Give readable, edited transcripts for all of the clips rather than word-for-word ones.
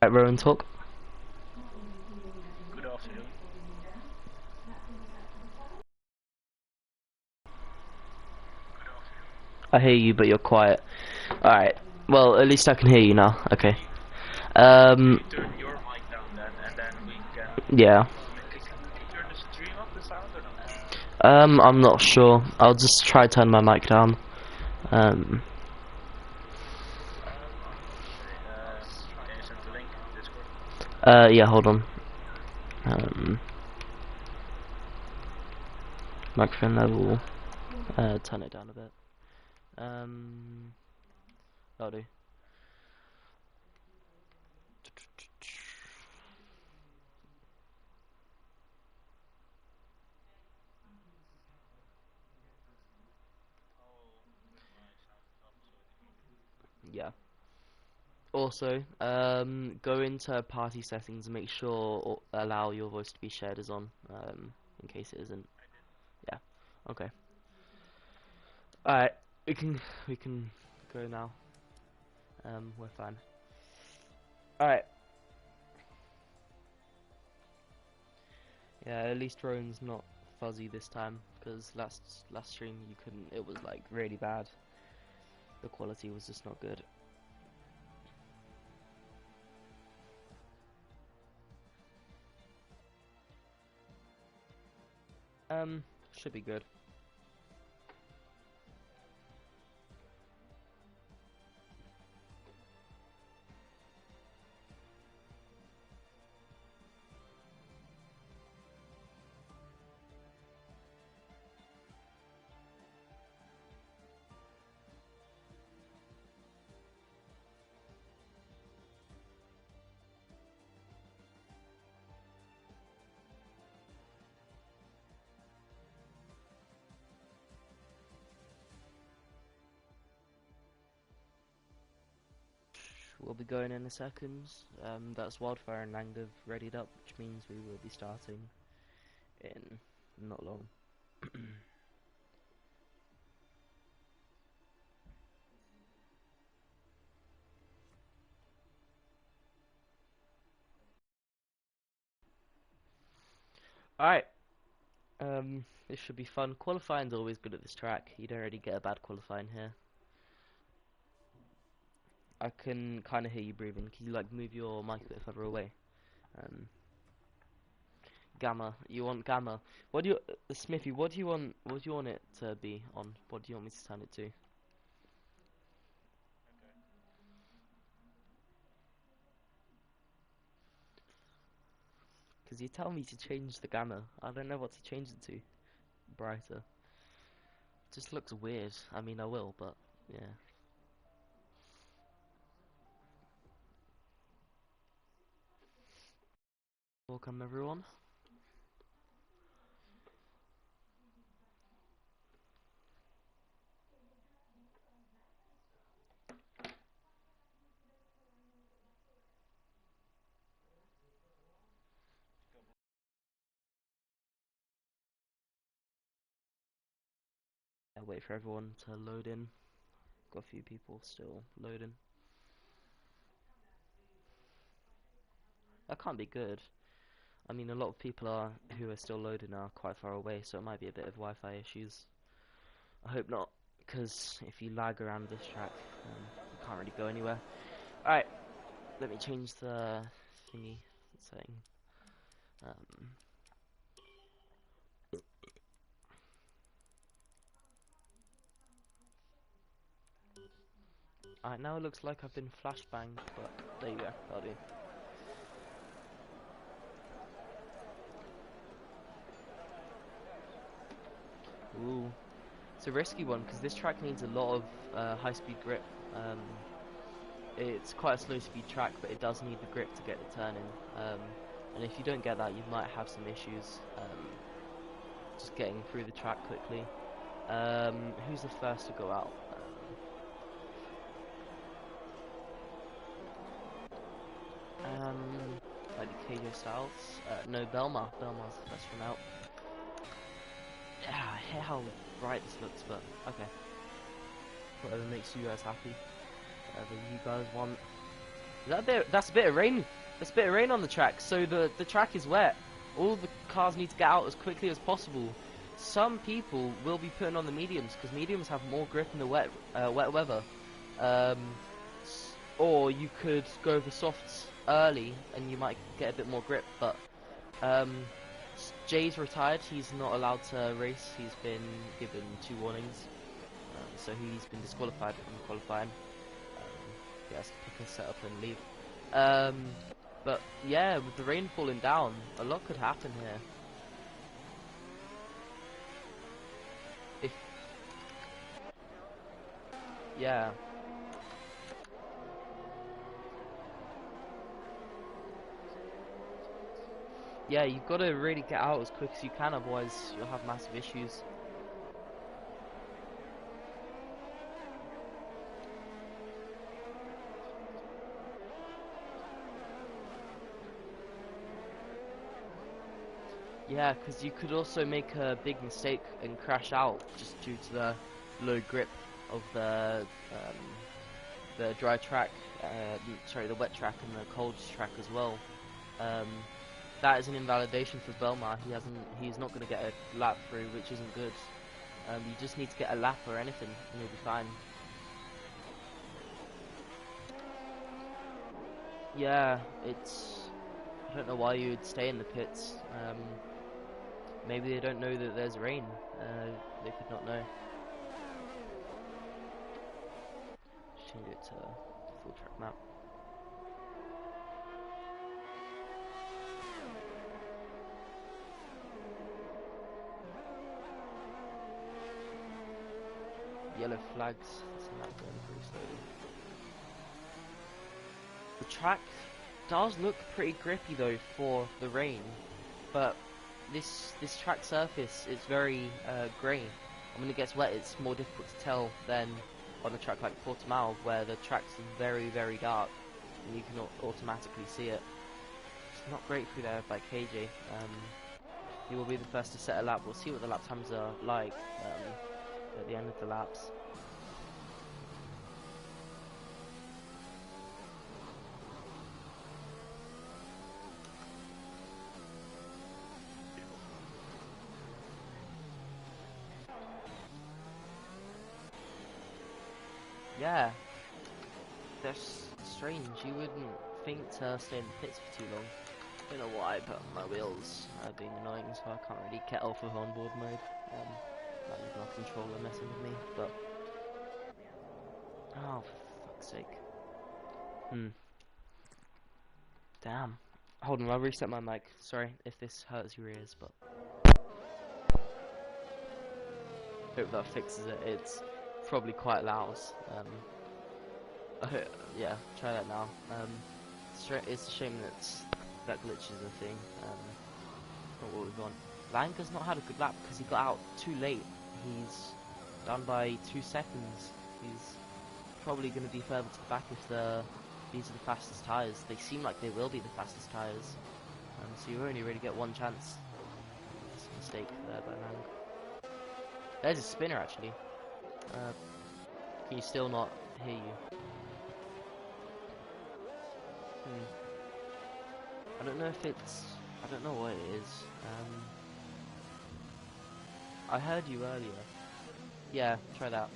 Right, Rowan, talk. Good afternoon. I hear you, but you're quiet. Alright. Well, at least I can hear you now. Okay. Can Um, you turn your mic down then, and then we can. yeah. Can you turn the stream up the sound or not? I'm not sure. I'll just try turn my mic down. Um, Okay. Can you send the link in Discord? yeah, hold on. Um, Microphone level. Turn it down a bit. That'll do. Oh, my sound is up, so it can. Yeah. Also, go into party settings and make sure or allow your voice to be shared as on, in case it isn't. I did. Yeah. Okay. Alright, we can go now. We're fine. Alright. Yeah, at least Rowan's not fuzzy this time, because last stream you couldn't. It was like really bad. The quality was just not good. Should be good. We'll be going in a second. That's Wildfire and Langdov readied up, which means we will be starting in not long. Alright. This should be fun. Qualifying's always good at this track. You don't really get a bad qualifying here. I can kind of hear you breathing. Can you like move your mic a bit further away? Um, Gamma. You want gamma? What do you, Smithy? What do you want? What do you want it to be on? What do you want me to turn it to? Okay. Because you tell me to change the gamma. I don't know what to change it to. Brighter. Just looks weird. I mean, I will, but yeah. Welcome everyone. I'll wait for everyone to load in. Got a few people still loading. That can't be good. I mean, a lot of people who are still loading are quite far away, so it might be a bit of Wi-Fi issues. I hope not, because if you lag around this track, you can't really go anywhere. Alright, let me change the thingy setting. Alright, now it looks like I've been flashbanged, but there you go, that'll do. Ooh, it's a risky one, because this track needs a lot of high-speed grip. It's quite a slow-speed track, but it does need the grip to get the turn in. And if you don't get that, you might have some issues just getting through the track quickly. Who's the first to go out? Maybe KJ Styles? No, Belmar. Belmar's the first one out. Yeah, I hate how bright this looks, but okay. Whatever makes you guys happy. Whatever you guys want. That's a bit of rain. There's a bit of rain on the track, so the track is wet. All the cars need to get out as quickly as possible. Some people will be putting on the mediums because mediums have more grip in the wet weather. Um, or you could go for softs early and you might get a bit more grip. But um, Jay's retired. He's not allowed to race. He's been given 2 warnings, so he's been disqualified from qualifying. He has to pick a setup and leave. But yeah, with the rain falling down, a lot could happen here. If yeah, yeah, you've got to really get out as quick as you can, otherwise you'll have massive issues. Yeah, because you could also make a big mistake and crash out just due to the low grip of the dry track, sorry, the wet track and the cold track as well. Um, that is an invalidation for Belmar. He's not going to get a lap through, which isn't good. You just need to get a lap or anything, and you'll be fine. Yeah, I don't know why you would stay in the pits. Maybe they don't know that there's rain. They could not know. Change it to full track map. Yellow flags. That's not going pretty slowly. The track does look pretty grippy though for the rain, but this track surface is very grey. And when it gets wet, it's more difficult to tell than on a track like Portimao, where the track's very dark and you can automatically see it. It's not great through there by KJ. He will be the first to set a lap. We'll see what the lap times are like at the end of the laps. Yeah, that's strange. You wouldn't think to stay in the pits for too long. Don't know why, but my wheels are being annoying, so I can't really get off of onboard mode. That is my controller messing with me, but oh, for fuck's sake. Damn. Hold on, I'll reset my mic. Sorry if this hurts your ears, but hope that fixes it. It's probably quite loud. Yeah, try that now. It's a shame that glitch is a thing. Not what we want. Lanka's not had a good lap because he got out too late. He's done by 2 seconds. He's probably going to be further to the back if these are the fastest tyres. They seem like they will be the fastest tyres. So you only really get one chance. It's a mistake there by Lang. There's a spinner actually. Can you still not hear you? I don't know if it's... I don't know what it is. I heard you earlier. Yeah, try that.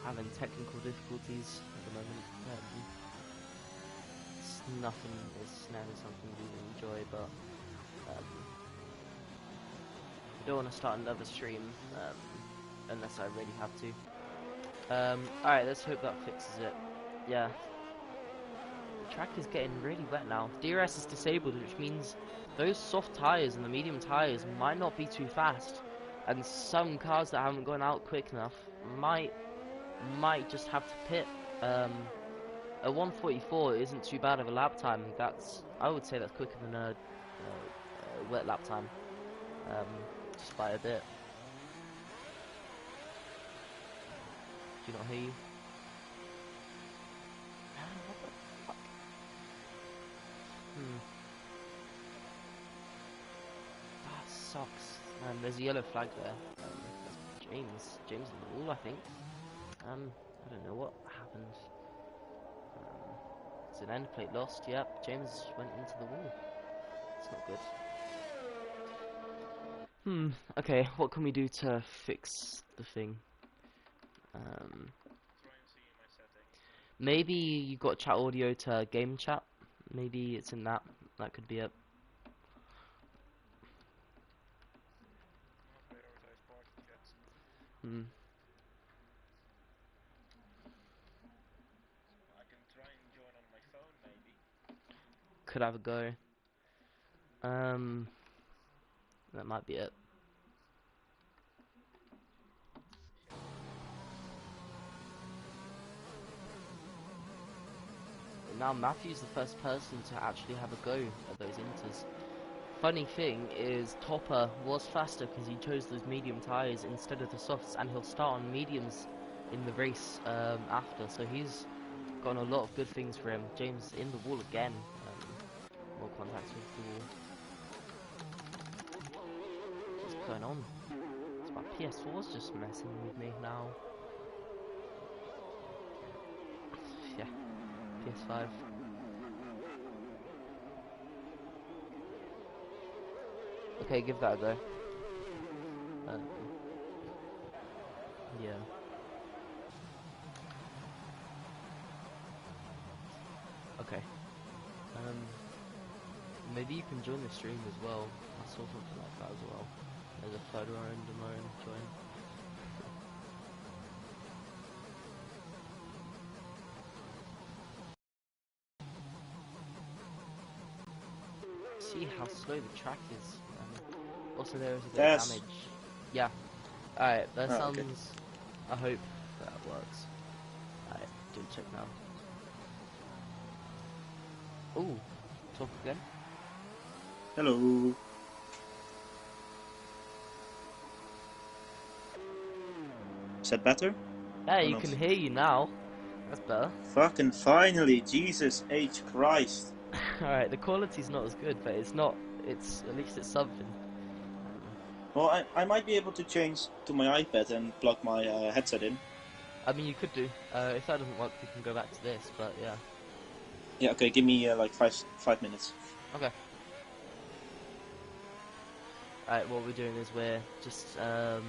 Having technical difficulties at the moment. It's nothing, it's never something we enjoy, but I don't want to start another stream unless I really have to. Alright, let's hope that fixes it. Yeah. The track is getting really wet now. DRS is disabled, which means those soft tyres and the medium tyres might not be too fast. And some cars that haven't gone out quick enough might just have to pit. A 1:44 isn't too bad of a lap time. I would say that's quicker than a wet lap time, just by a bit. Do you not hear you? What the fuck? That sucks. There's a yellow flag there. That's James in the wall, I think. I don't know what happened. It's an end plate lost. Yep, James went into the wall. It's not good. Okay, what can we do to fix the thing? Try and see my settings. Maybe you got chat audio to game chat. Maybe it's in that. That could be it. Not prioritize party chats. Hmm. I can try and join on my phone maybe. Could have a go. That might be it. Now Matthew's the first person to actually have a go at those inters. Funny thing is, Topper was faster because he chose those medium tyres instead of the softs, and he'll start on mediums in the race after. So he's gotten a lot of good things for him. James in the wall again. More contacts with the wall. What's going on? It's my PS4's just messing with me now. Yeah, PS5. Okay, give that a go. Yeah. Okay. Maybe you can join the stream as well. I saw something like that as well. There's a photo and join. See how slow the track is. Also, there is a bit of Yes. damage. Yeah. Alright, that Oh, sounds. okay. I hope that works. Alright, do a check now. Ooh, talk again. Hello. Is that better? Yeah, Or you not? can hear you now. That's better. Fucking finally, Jesus H. Christ. Alright, the quality's not as good, but it's not. It's at least it's something. Well, I might be able to change to my iPad and plug my headset in. I mean, you could do. If that doesn't work, we can go back to this. But yeah. Yeah, okay, give me like 5 minutes. Okay. Alright, what we're doing is we're just we're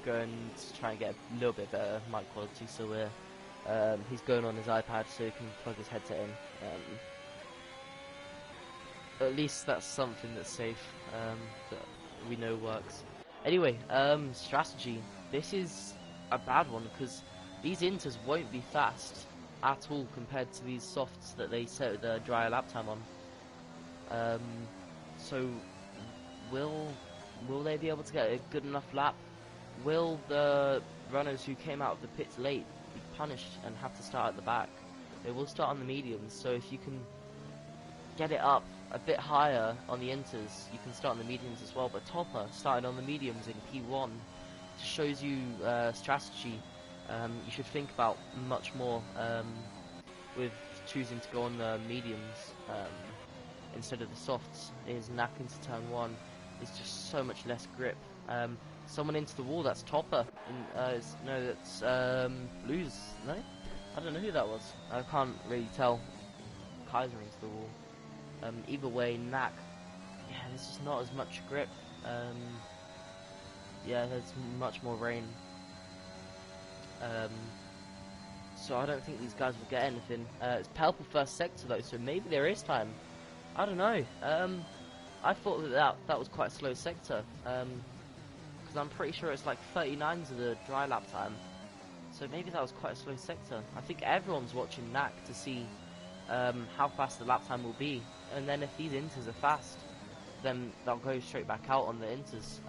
going to try and get a little bit better mic quality. So we're he's going on his iPad so he can plug his headset in. At least that's something that's safe, that we know works. Anyway, strategy. This is a bad one because these inters won't be fast at all compared to these softs that they set the dry lap time on. So will they be able to get a good enough lap? Will the runners who came out of the pits late be punished and have to start at the back? They will start on the mediums, so if you can get it up a bit higher on the inters, you can start on the mediums as well. But Topper started on the mediums in P1. Just shows you strategy. You should think about much more with choosing to go on the mediums instead of the softs. Is knack into turn 1 is just so much less grip. Someone into the wall, that's Topper. No, that's Blues. No, I don't know who that was. I can't really tell. Kaiser into the wall. Either way, knack. Yeah, there's just not as much grip. Yeah, there's much more rain. So I don't think these guys will get anything. It's purple first sector though, so maybe there is time. I don't know. I thought that was quite a slow sector. Because I'm pretty sure it's like 39s of the dry lap time. So maybe that was quite a slow sector. I think everyone's watching knack to see how fast the lap time will be. And then if these inters are fast, then they'll go straight back out on the inters.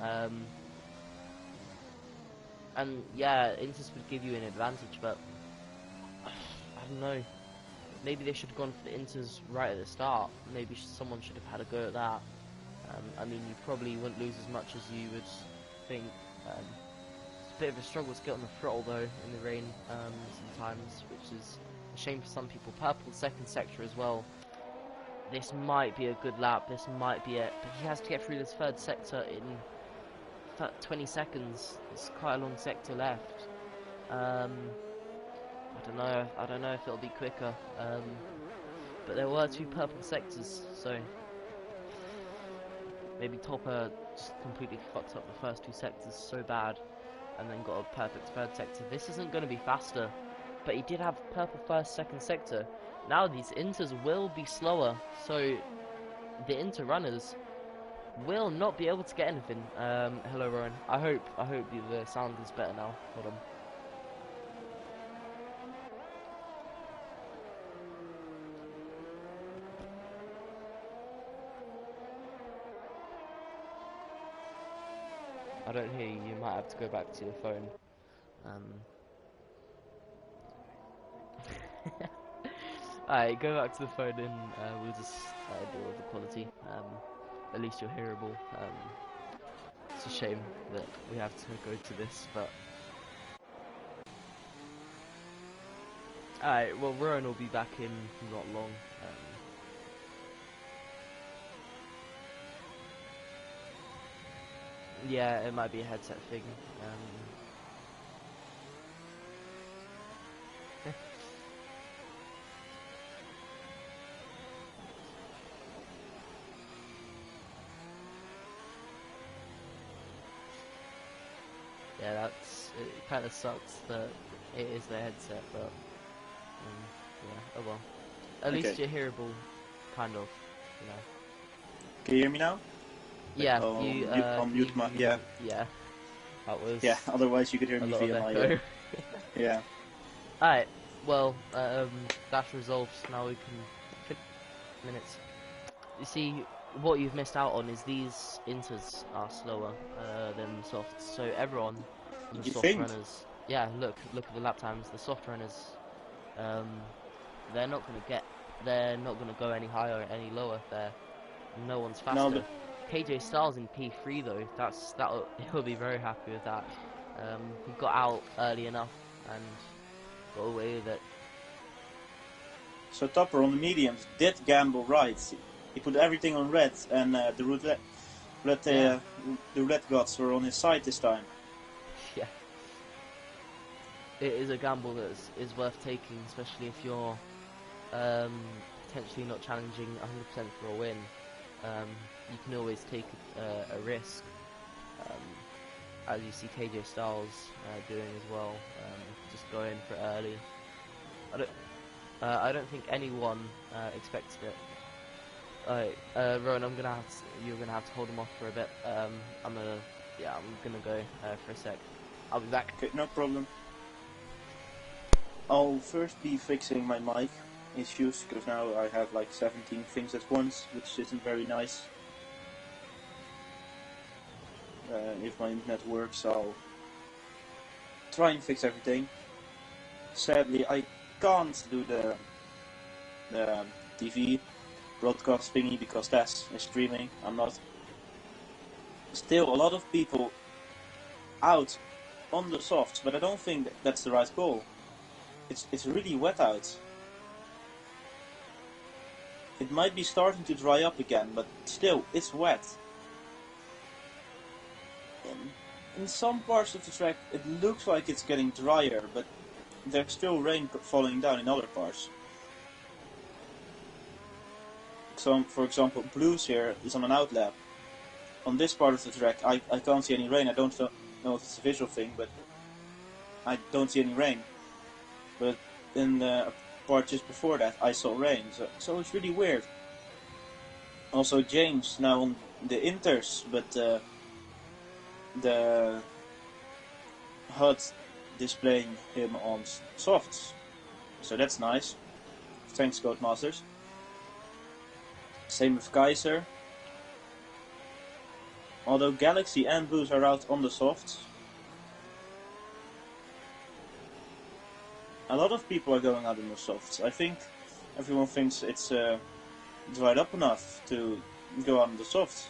And yeah, inters would give you an advantage, but I don't know. Maybe they should have gone for the inters right at the start. Maybe someone should have had a go at that. I mean, you probably wouldn't lose as much as you would think. It's a bit of a struggle to get on the throttle though in the rain sometimes, which is a shame for some people. Purple second sector as well. This might be a good lap. This might be it. But he has to get through this third sector in 20 seconds. It's quite a long sector left. I I don't know if it'll be quicker. But there were 2 purple sectors, so maybe Topper just completely fucked up the first 2 sectors so bad, and then got a perfect 3rd sector. This isn't going to be faster, but he did have purple 1st, 2nd sector. Now these inters will be slower, so the inter runners will not be able to get anything. Hello, Rowan. I hope the sound is better now. Hold on. I don't hear you. You might have to go back to your phone. Alright, go back to the phone and we'll just deal with the quality. At least you're hearable. It's a shame that we have to go to this, but... Alright, well, Rowan will be back in not long. Yeah, it might be a headset thing. Yeah, it kind of sucks that it is the headset, but yeah, oh well. At least you're hearable, kind of, you know. Can you hear me now? Yeah, I'll mute my... Yeah. Yeah, that was... Yeah, otherwise you could hear a me lot of via my... echo. yeah. Alright, well, that's resolved. Now we can... minutes. You see, what you've missed out on is these inters are slower than softs, so everyone on the You soft think? runners... Yeah, look at the lap times. The soft runners, they're not gonna go any higher or any lower. No one's faster. No, but KJ Styles in P3 though, he'll be very happy with that. He got out early enough and got away with it. so Topper on the mediums did gamble right. He put everything on red, and the roulette gods were on his side this time. Yeah. It is a gamble that is worth taking, especially if you're potentially not challenging 100% for a win. You can always take a risk, as you see KJ Styles doing as well. Just going for it early. I don't think anyone expected it. Rowan, you're gonna have to hold him off for a bit. I'm gonna go for a sec. I'll be back. Okay, no problem. I'll first be fixing my mic issues, because now I have like 17 things at once, which isn't very nice. If my internet works, I'll try and fix everything. Sadly, I can't do the TV broadcast thingy because that's streaming. I'm not. Still, a lot of people out on the softs, but I don't think that's the right call. It's really wet out. It might be starting to dry up again, but still, it's wet. In some parts of the track, it looks like it's getting drier, but there's still rain falling down in other parts. So, for example, Blues here is on an outlap. On this part of the track, I can't see any rain. I don't know if it's a visual thing, but I don't see any rain. But in the part just before that, I saw rain. So it's really weird. Also, James now on the inters, but the HUD displaying him on softs. So that's nice. Thanks, Codemasters. Same with Kaiser. Although Galaxy and Blues are out on the softs, a lot of people are going out on the softs. I think everyone thinks it's dried up enough to go out on the softs.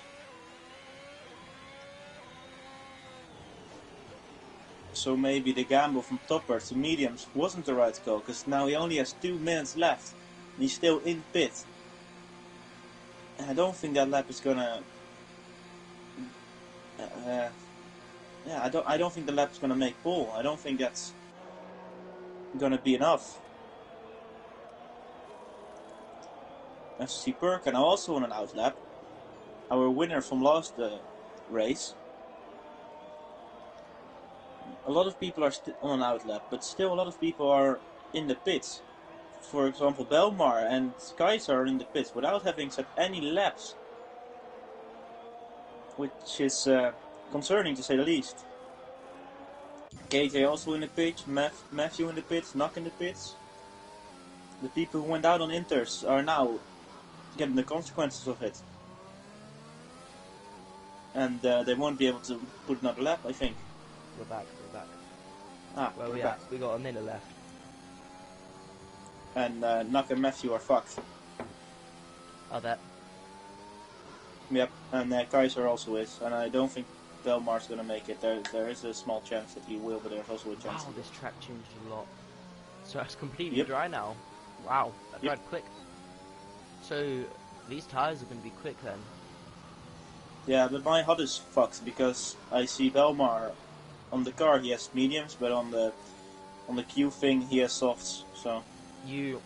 So maybe the gamble from Topper to mediums wasn't the right call, because now he only has 2 minutes left and he's still in pit. And I don't think that lap is gonna... I don't think the lap's gonna make pole. I don't think that's gonna be enough. As you see, Perka now also on an outlap. Our winner from last race. A lot of people are on an outlap, but still a lot of people are in the pits. For example, Belmar and Kaiser are in the pits without having set any laps, which is concerning to say the least. KJ also in the pits, Matthew in the pits, Knock in the pits. The people who went out on inters are now getting the consequences of it. And they won't be able to put another lap, I think. We're back. Ah, Where we're we back. at? We got a minute left. And Knock and Matthew are fucked. I bet. Yep, and Kaiser also is. And I don't think Belmar's gonna make it. There is a small chance that he will, but there's also a chance. Wow, this track changed a lot. So it's completely Yep. dry now. Wow, that Yep. dried quick. So these tires are going to be quick then. Yeah, but my HUD is fucked because I see Belmar on the car he has mediums, but on the Q thing he has softs. So You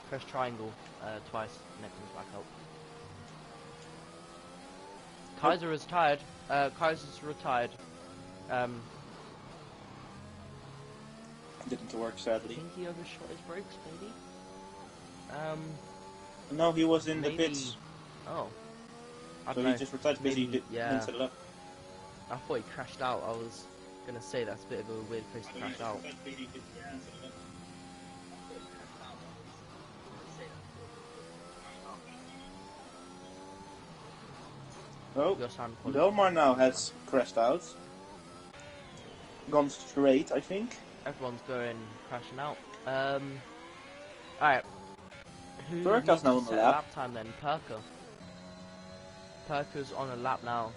press triangle twice and it comes back up. Kaiser is tired. Kaiser's retired. didn't work I sadly. think he overshot his brakes, maybe. No, he was in Maybe. the pits, Oh, I so don't he know. just retired because Maybe, he didn't yeah. set it up. I thought he crashed out. I was gonna say that's a bit of a weird place to crash out. Oh, Your sound quality. Belmar now has crashed out. Gone straight, I think. Everyone's going crashing out. Alright. Who Perka's needs now to on the set lap. lap time then? Perka. Perka's on a lap now.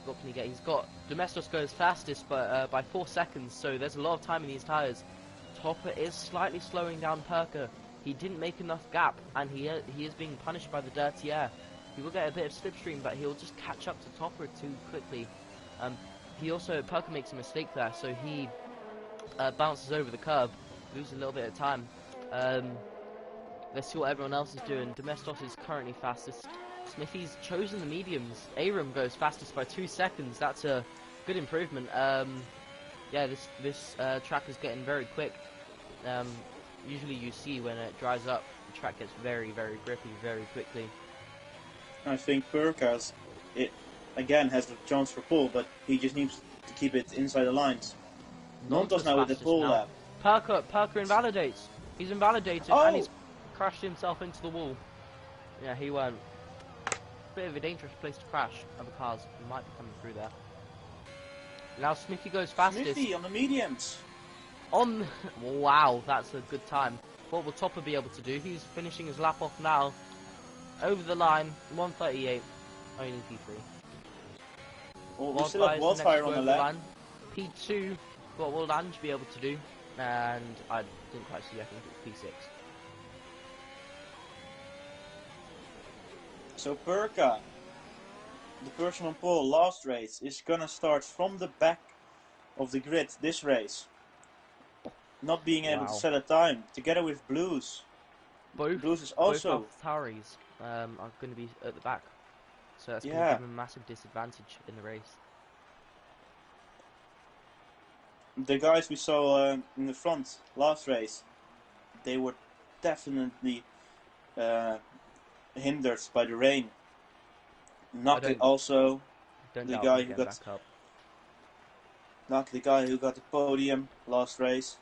What can he get? He's got Domestos goes fastest, but by 4 seconds. So there's a lot of time in these tires. Topper is slightly slowing down Perka. He didn't make enough gap, and he is being punished by the dirty air. He will get a bit of slipstream, but he'll just catch up to Topper too quickly. Perka makes a mistake there, so he bounces over the curb, loses a little bit of time. Let's see what everyone else is doing. Domestos is currently fastest. Smithy's chosen the mediums. Aram goes fastest by 2 seconds. That's a good improvement. Yeah, this track is getting very quick. Usually you see when it dries up, the track gets very, very grippy very quickly. I think Perka's again has a chance for pole, but he just needs to keep it inside the lines. Nonto's now with the fastest pole now. lap. Perka invalidates. He's invalidated and he's crashed himself into the wall. Yeah, he went. Bit of a dangerous place to crash. Other cars might be coming through there. Now Smithy goes fastest. Smithy on the mediums. On. Wow, that's a good time. What will Topper be able to do? He's finishing his lap off now. Over the line, 138. Only P3. Well, we still have Wildfire on the lap. P2, what will Lange be able to do? And I didn't quite see, I think it was P6. So Perka, the person on pole last race, is gonna start from the back of the grid this race. Not being able to set a time, together with Blues. Blues is also... Both Tauris are going to be at the back. So that's going to give him a massive disadvantage in the race. The guys we saw in the front last race, they were definitely hindered by the rain. Knock also, the guy who got the guy who got the podium last race.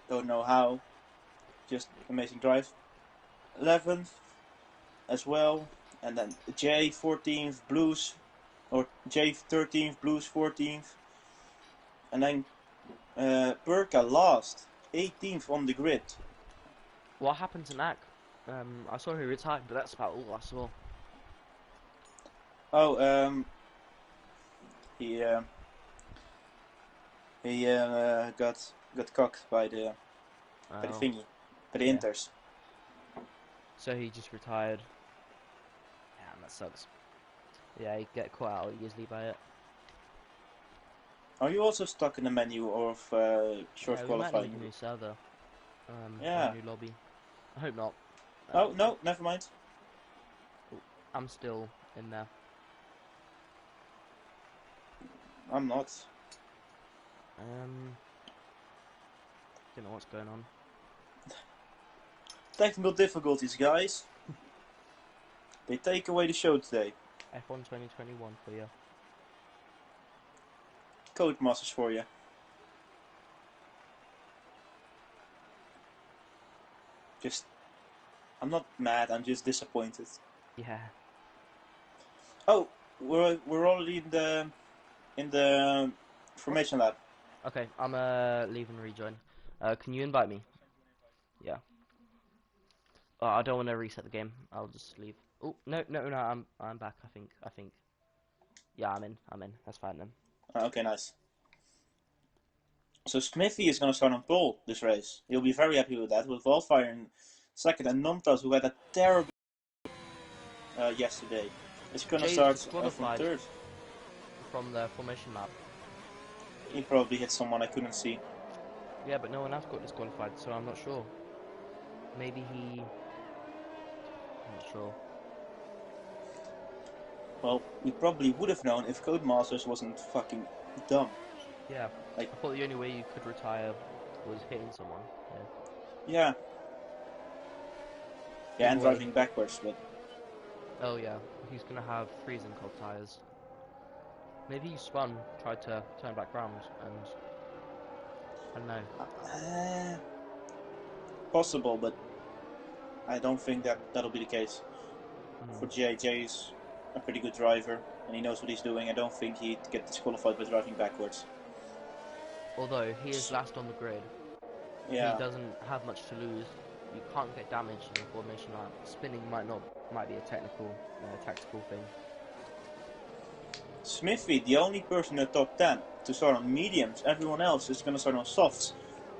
Don't know how. Just amazing drive. 11th as well, and then J 14th, Blues, or J 13th, Blues 14th, and then Perka last, 18th on the grid. What happened to Nak? I saw he retired, but that's about all I saw. Oh, he got cocked by the thingy, by the inters. So he just retired. Damn, that sucks. Yeah, he get caught out easily by it. Are you also stuck in the menu of short Yeah, we might need qualifying? a new server. Or Yeah. a new lobby. I hope not. Oh, no, never mind. I'm still in there. I'm not. Don't know what's going on. Technical difficulties, guys. They take away the show today. F1 2021 for you. Codemasters for you. I'm not mad, I'm just disappointed. Yeah. Oh, we're already in the formation lab. Okay, I'm leave and rejoin. Can you invite me? Yeah. I don't want to reset the game. I'll just leave. Oh no. I'm back. I think. Yeah, I'm in. That's fine then. Okay, nice. So Smithy is going to start on pole this race. He'll be very happy with that, with Wildfire in second and Nomtas, who had a terrible yesterday. Is going to Jay's start from disqualified third. from the formation lap. He probably hit someone I couldn't see. Yeah, but no one else got disqualified, so I'm not sure. Maybe he. I'm not sure. Well, we probably would have known if Codemasters wasn't fucking dumb. Yeah. Like, I thought the only way you could retire was hitting someone. yeah. Yeah, and Either way. driving backwards, but Oh yeah, he's gonna have freezing cold tires. Maybe he spun, tried to turn back round, and I don't know. possible, but I don't think that'll be the case. For Jay is a pretty good driver, and he knows what he's doing. I don't think he'd get disqualified by driving backwards. Although he is last on the grid, Yeah. he doesn't have much to lose. You can't get damaged in the formation lap. Spinning might be a tactical thing. Smithy, the only person in the top 10 to start on mediums. Everyone else is going to start on softs,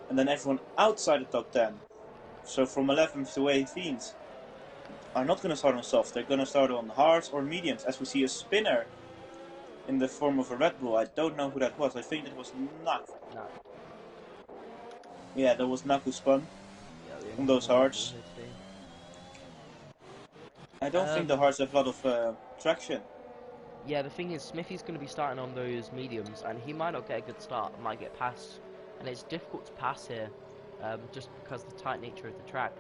and then everyone outside the top 10. So from 11th to 18th are not going to start on softs. They're going to start on hards or mediums. As we see a spinner in the form of a Red Bull. I don't know who that was. I think it was Nak. No. Yeah, that was Nak who spun Yeah, on those hards. I don't think the hards have a lot of traction. Yeah, the thing is, Smithy's going to be starting on those mediums, and he might not get a good start, might get passed, and it's difficult to pass here, just because of the tight nature of the track.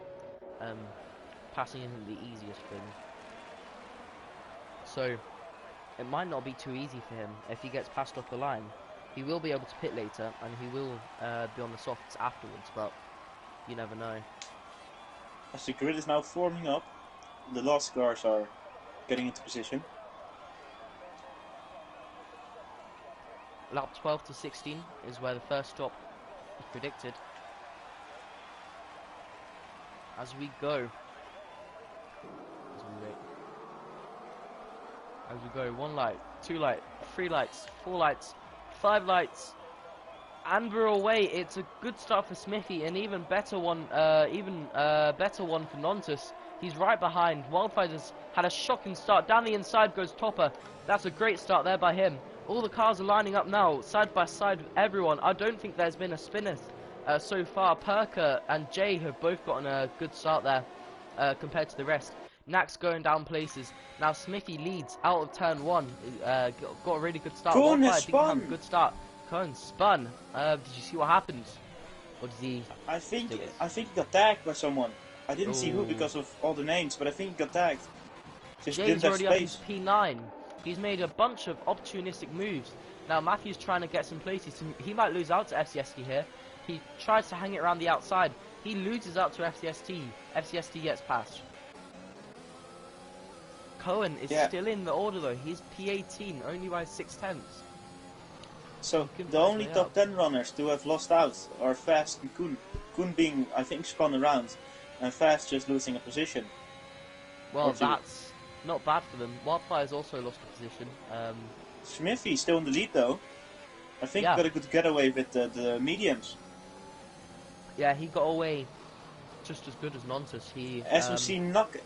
Passing isn't the easiest thing. So, it might not be too easy for him if he gets passed off the line. He will be able to pit later, and he will be on the softs afterwards, but you never know. As the grid is now forming up, the last cars are getting into position. Lap 12 to 16 is where the first stop is predicted. As we go. As we go, 1 light, 2 light, 3 lights, 4 lights, 5 lights, and we're away. It's a good start for Smithy, an even better one for Nontus. He's right behind. Wildfire's had a shocking start. Down the inside goes Topper. That's a great start there by him. All the cars are lining up now, side by side with everyone. I don't think there's been a spinner so far. Perker and Jay have both gotten a good start there compared to the rest. Nax going down places. Now Smithy leads out of turn 1. Got a really good start. Cohen has didn't have a spun. good start. Cohen spun. Did you see what happened? Or did he? I think he got tagged by someone. I didn't see who Ooh. because of all the names, but I think he got tagged. Just Jay's didn't have already up space. into P9. He's made a bunch of opportunistic moves. Now Matthew's trying to get some places. He might lose out to FCST here. He tries to hang it around the outside. He loses out to FCST. FCST gets past. Cohen is still in the order though. He's P18, only by 6/10. So the only top 10 runners to have lost out are Fast and Koen. Koen being, I think, spun around, and Fast just losing a position. Well, that's not bad for them. Wildfire's also lost a position. Smithy's still in the lead though. I think he got a good getaway with the mediums. Yeah, he got away just as good as Nontus. As we see Nuck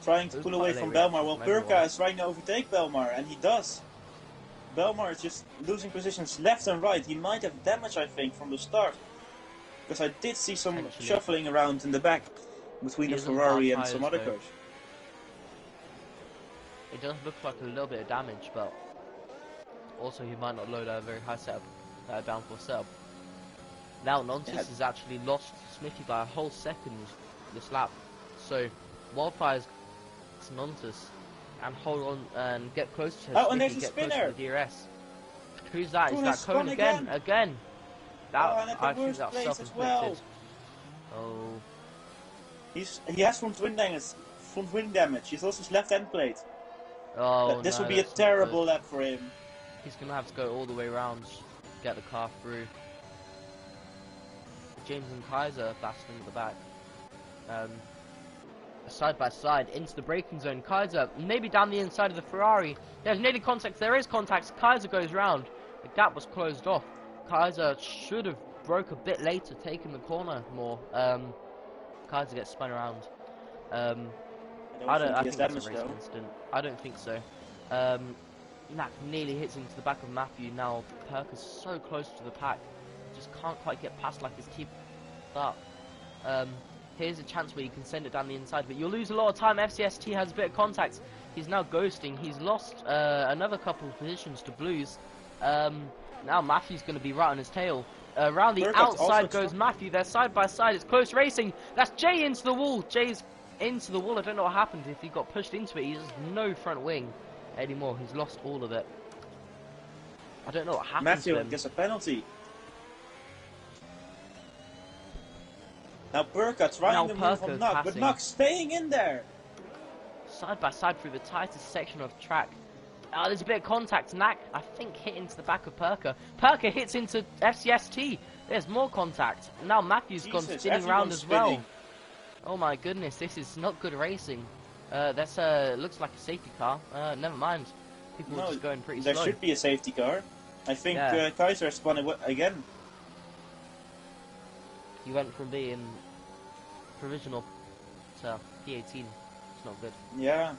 trying to pull away from Belmar, while Perka is trying to overtake Belmar, and he does. Belmar is just losing positions left and right. He might have damage, I think, from the start. Because I did see some Potentially. shuffling around in the back between He the is on Ferrari hard and some tyres, other though. cars. It does look like a little bit of damage, but also he might not load a very high setup, downforce setup. Now Nonsus Yeah. has actually lost Smithy by a whole second this lap. So Wildfire's Nonsus and hold on and get close to Oh, and Smithy, there's a get close spinner! to the DRS. Who's that? Is Kuhn that has Cone spun again? again! Again! That, Oh, and at the I think worst that's place as self-inflicted. well. Oh, He has front wing damage. He's lost his left end plate. oh This no, will be a that's not good. terrible lap for him. He's gonna have to go all the way around, get the car through. James and Kaiser battling at the back. Side by side into the braking zone. Kaiser maybe down the inside of the Ferrari. There's nearly contact. There is contact. Kaiser goes round. The gap was closed off. Kaiser should have broke a bit later, taken the corner more. Kaiser gets spun around. I I think he has that's a damage racing though. incident. I don't think so. Knack nearly hits into the back of Matthew. Now Perk is so close to the pack, just can't quite get past like his keep up. Here's a chance where you can send it down the inside, but you'll lose a lot of time. FCST has a bit of contact. He's now ghosting. He's lost another couple of positions to Blues. Now Matthew's going to be right on his tail. Around the Burkhardt outside also goes Matthew. They're side by side. It's close racing. That's Jay into the wall. Jay's into the wall. I don't know what happened if he got pushed into it. He has no front wing anymore. He's lost all of it. I don't know what happened to Matthew him. gets a penalty. Now Burka trying to move Perka on Nuck, but passing. Nuck staying in there. Side by side through the tightest section of track. There's a bit of contact. Knack, I think, hit into the back of Perka. Perka hits into FCST. There's more contact. Now Matthew's gone Jesus, spinning around everyone's as well. spinning. Oh my goodness, this is not good racing. That's looks like a safety car. Never mind. People are just going pretty there slow. should be a safety car. I think Yeah. Kaiser spun it again. He went from being provisional to P18. It's not good. Yeah.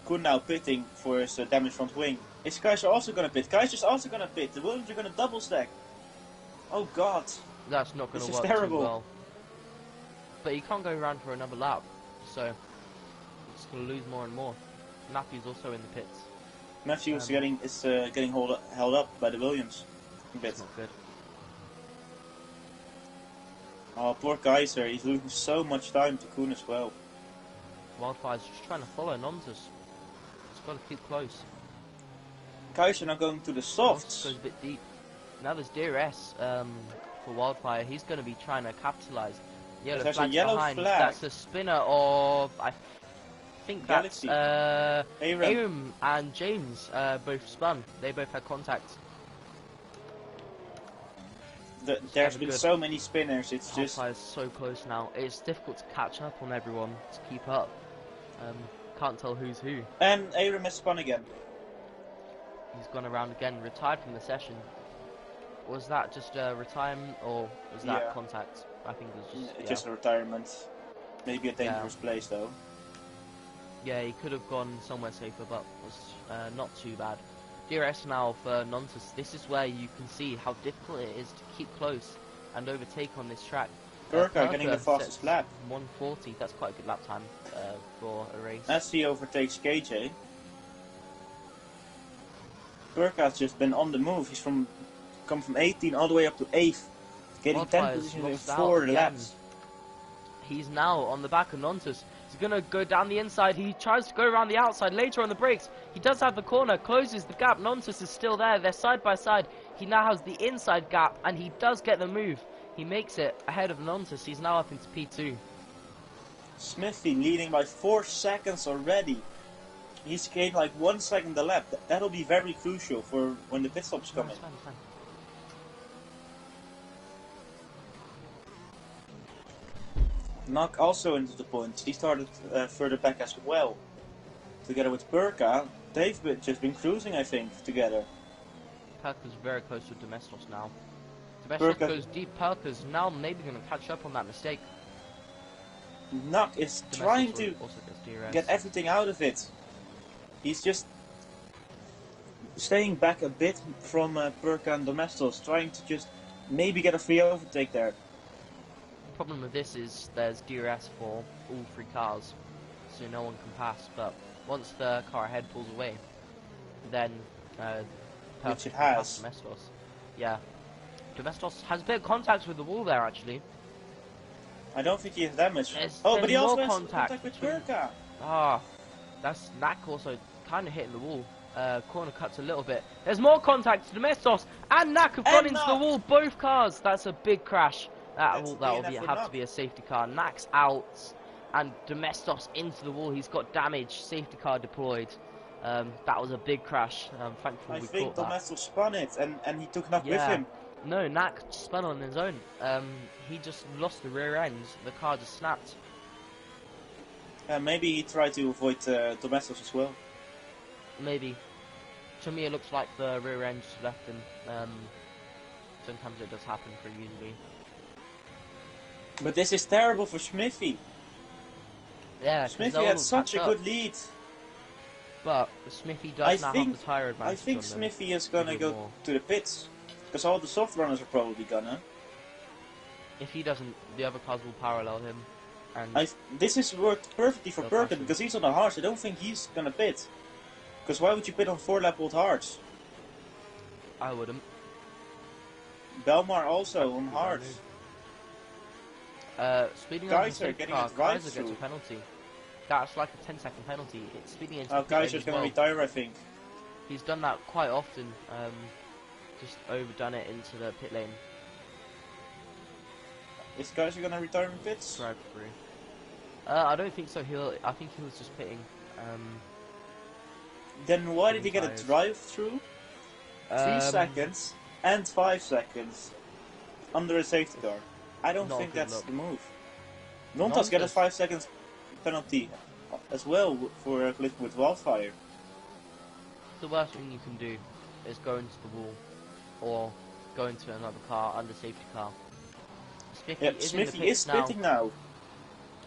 Kuhn now pitting for his damaged front wing. Is Kaiser also going to pit? Kaiser's also going to pit. The Williams are going to double stack. Oh god. That's not going This to is work terrible. too well. But he can't go around for another lap, so he's going to lose more and more. Matthew's also in the pits. Matthew is getting held up by the Williams. A bit. It's not good. Oh, poor Kaiser. He's losing so much time to Kuhn as well. Wildfire's just trying to follow Nonsus. He's got to keep close. Kaiser now going to the Nonsus softs. goes a bit deep. Now there's DRS for Wildfire. He's going to be trying to capitalise. Yellow There's a flag's yellow behind. flag. That's a spinner of, I think that's Galaxy. Aram. Aram and James both spun. They both had contact. There's been good. so many spinners. It's just Wildfire's so close now. It's difficult to catch up on everyone to keep up. Can't tell who's who. and Aram has spun again. He's gone around again, retired from the session. Was that just a retirement or was that Yeah. contact? I think it was just. Just a retirement. Maybe a dangerous place though. Yeah, he could have gone somewhere safer, but was not too bad. DRS now for Nonsus. This is where you can see how difficult it is to keep close and overtake on this track. Burka getting the fastest sets lap. 140. That's quite a good lap time for a race. As he overtakes KJ. Burka's just been on the move. He's come from 18 all the way up to 8th. Getting 10 Wildfire's positions in lost out 4 again. laps. He's now on the back of Nonsus. He's going to go down the inside. He tries to go around the outside later on the brakes. He does have the corner, closes the gap. Nonsus is still there. They're side by side. He now has the inside gap, and he does get the move. He makes it ahead of Nonsus. He's now up into P2. Smithy leading by 4 seconds already. He's gained like 1 second a lap. That'll be very crucial for when the pit stops come in. It's fine, it's fine. Knock also into the points. He started further back as well. Together with Burka, they've just been cruising, I think, together. Perka's very close to Domestos now. Domestos Perka- goes deep. Perka's now maybe going to catch up on that mistake. Knock is trying to Also gets DRS. get everything out of it. He's just staying back a bit from Perka and Domestos, trying to just maybe get a free overtake there. The problem with this is there's DRS for all three cars, so no one can pass. But once the car ahead pulls away, then Which it Perfect can pass has. Domestos. Yeah, Domestos has a bit of contact with the wall there actually. I don't think he has damage. There's But he also more has contact contact with between- Perka. Ah, that's Knack also kind of hitting the wall. Corner cuts a little bit. There's more contact. Domestos and Knack have gone And into Knack. the wall. Both cars. That's a big crash. That That's will DNF for have Knack. to be a safety car. Knack's out, and Domestos into the wall. He's got damage. Safety car deployed. That was a big crash. Thankfully I we think caught that. Domestos spun it and he took Knack with Yeah. him. No, Knack spun on his own. He just lost the rear end. The car just snapped. Maybe he tried to avoid Domestos as well. Maybe. To me, it looks like the rear end just left him. Sometimes it does happen pretty easily. But this is terrible for Smithy. Yeah, 'cause Smithy they'll had such catch a up. good lead. But Smithy does I now think- have the tyre advantage. I think on them. Smithy is gonna Even go more. to the pits. Because all the soft runners are probably gonna. If he doesn't, the other cars will parallel him. And This has worked perfectly for No Perkin question. because he's on the hards. I don't think he's gonna pit. Because why would you pit on 4-lap old hards? I wouldn't. Belmar also on Good hards. Speeding Geyser on the safety getting car, a Geyser drive-through. gets a penalty. That's like a 10-second penalty. It's speeding into Oh, the pit lane Geyser's as gonna well. retire, I think. He's done that quite often. Just overdone it into the pit lane. Is Geyser gonna retire in pits? Drive through. I don't think so. I think he was just pitting. Then why did he get a Tires. drive-through? 3 seconds and 5 seconds under a safety car. I don't Not a think good that's look. the move. Nontas get a Nontas- 5 seconds penalty as well for collision with Wildfire. The worst thing you can do is go into the wall or go into another car under safety car. Smithy Yeah, is in the Smithy pits is now. pitting now.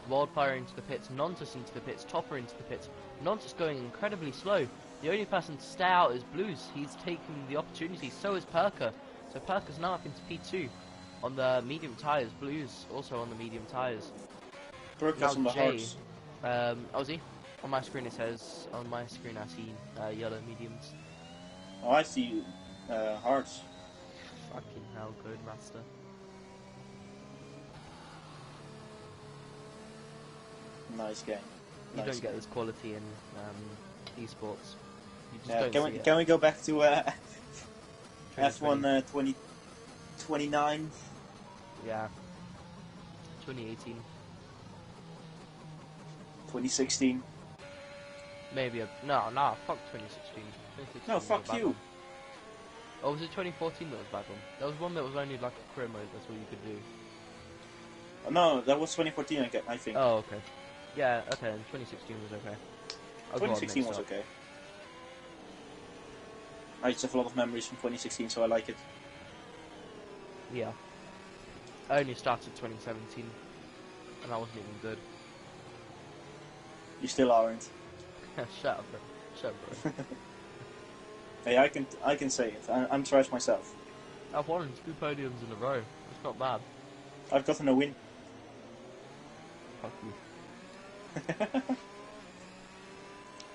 Wildfire into the pits, Nontas into the pits, Topper into the pits. Nontas going incredibly slow. The only person to stay out is Blues. He's taking the opportunity. So is Perka. So Perka's now up into P2 on the medium tyres. Blues also on the medium tyres. Perkas on the Jay, hards. Ozzy, on my screen it says, on my screen I see yellow mediums. Oh, I see hards. Fucking hell, good master. Nice game. You Nice don't get game. this quality in esports. You just Yeah, don't can see we it. can we go back to F1 2020. 2029? Yeah. 2018. 2016? Maybe fuck 2016. 2016 No, was a fuck bad you. one. Or was it 2014 that was a bad one? There was one that was only like a career mode, that's all you could do. No, that was 2014 I think. Oh, okay. Yeah, okay, and 2016 was okay. I got 2016 was mixed up. okay. I just have a lot of memories from 2016, so I like it. Yeah. I only started 2017, and that wasn't even good. You still aren't. Shut up, bro. Shut up, bro. Hey, I can say it. I'm trash myself. I've won 2 podiums in a row. It's not bad. I've gotten a win. Fuck you.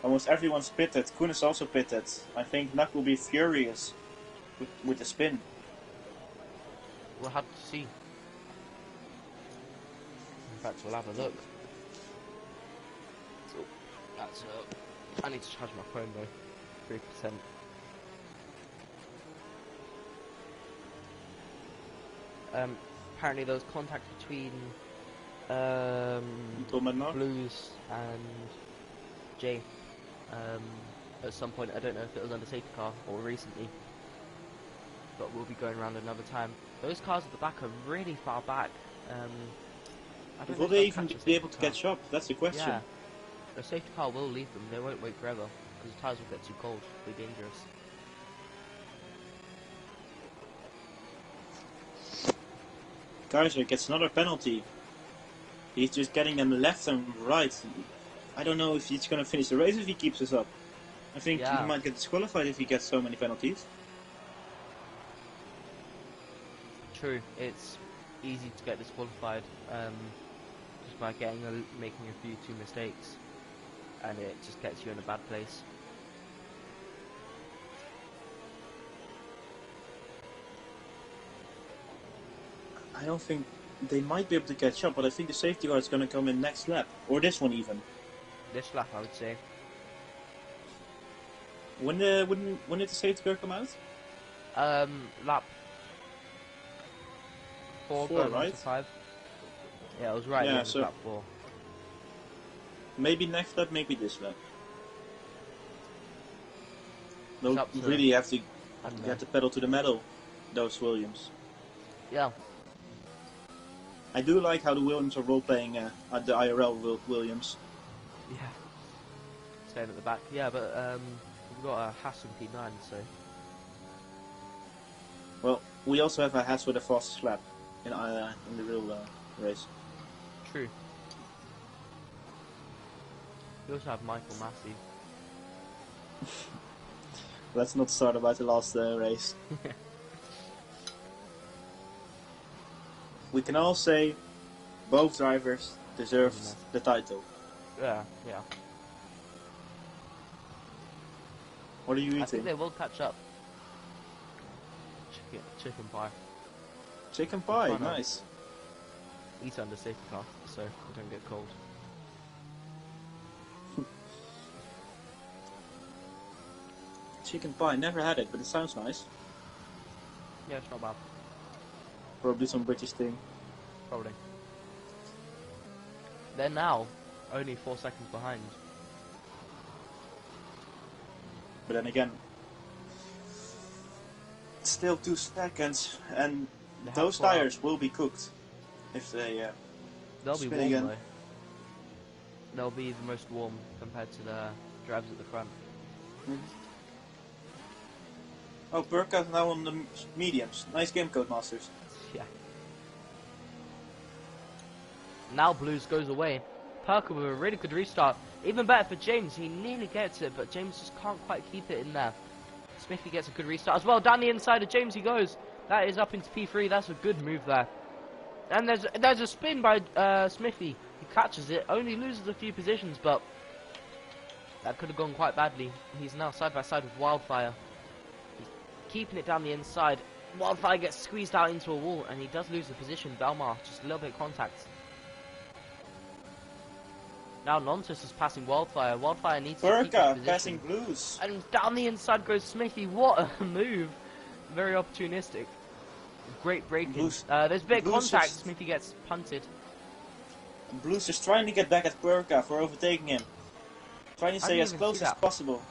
Almost everyone's pitted. Koen is also pitted. I think Nak will be furious with the spin. We'll have to see. In fact, we'll have a look. Oh, that's I need to charge my phone though. 3%. Apparently there was contact between Domenor? Blues and Jay at some point. I don't know if it was under safety car or recently, but we'll be going around another time. Those cars at the back are really far back. I don't know Will if they they'll even catch a be able safety to car. catch up? That's the question. Yeah, the safety car will leave them. They won't wait forever because the tyres will get too cold. It'll be dangerous. Geyser gets another penalty. He's just getting them left and right. I don't know if he's gonna finish the race if he keeps this up. I think he Yeah. might get disqualified if he gets so many penalties. True, it's easy to get disqualified just by making a few two mistakes, and it just gets you in a bad place. I don't think they might be able to catch up, but I think the safety car is going to come in next lap, or this one even. This lap, I would say. When did the safety car come out? Lap 4 4, going on right? to 5. Yeah, it was right at the end of lap 4. Maybe next lap, maybe this lap. It's They'll up to really have to I don't know. get the pedal to the metal, those Williams. Yeah, I do like how the Williams are role-playing at the IRL Williams. yeah. Staying at the back. Yeah, but we've got a Haas in P9, so Well, we also have a Haas with a fastest lap in the real race. true. We also have Michael Massey. Let's not start about the last race. We can all say both drivers deserved the title. Yeah, yeah. What are you I think eating? they will catch up. Chicken pie. Chicken pie, Why not? nice. Eat under safety car, so we don't get cold. Chicken pie, never had it, but it sounds nice. Yeah, it's not bad. Probably some British thing. Probably. They're now only 4 seconds behind. But then again, still 2 seconds, and They have those caught up. tires will be cooked if they They'll be spin warm again. though. They'll be the most warm compared to the drivers at the front. Oh, Burkhardt now on the mediums. Nice game, Codemasters. Yeah. Now Blues goes away. Perker with a really good restart. Even better for James. He nearly gets it, but James just can't quite keep it in there. Smithy gets a good restart as well. Down the inside of James he goes. That is up into P3. That's a good move there. And there's a spin by Smithy. He catches it. Only loses a few positions, but that could have gone quite badly. He's now side by side with Wildfire. He's keeping it down the inside. Wildfire gets squeezed out into a wall, and he does lose the position. Belmar just a little bit of contact. Now Nontus is passing Wildfire. Wildfire needs to keep his Burka position. passing Blues. And down the inside goes Smithy. What a move. Very opportunistic. Great braking. Blues- There's a bit of Blues contact. is- Smithy gets punted. Blues is trying to get back at Burka for overtaking him. Trying to I stay didn't as even close see as that. possible.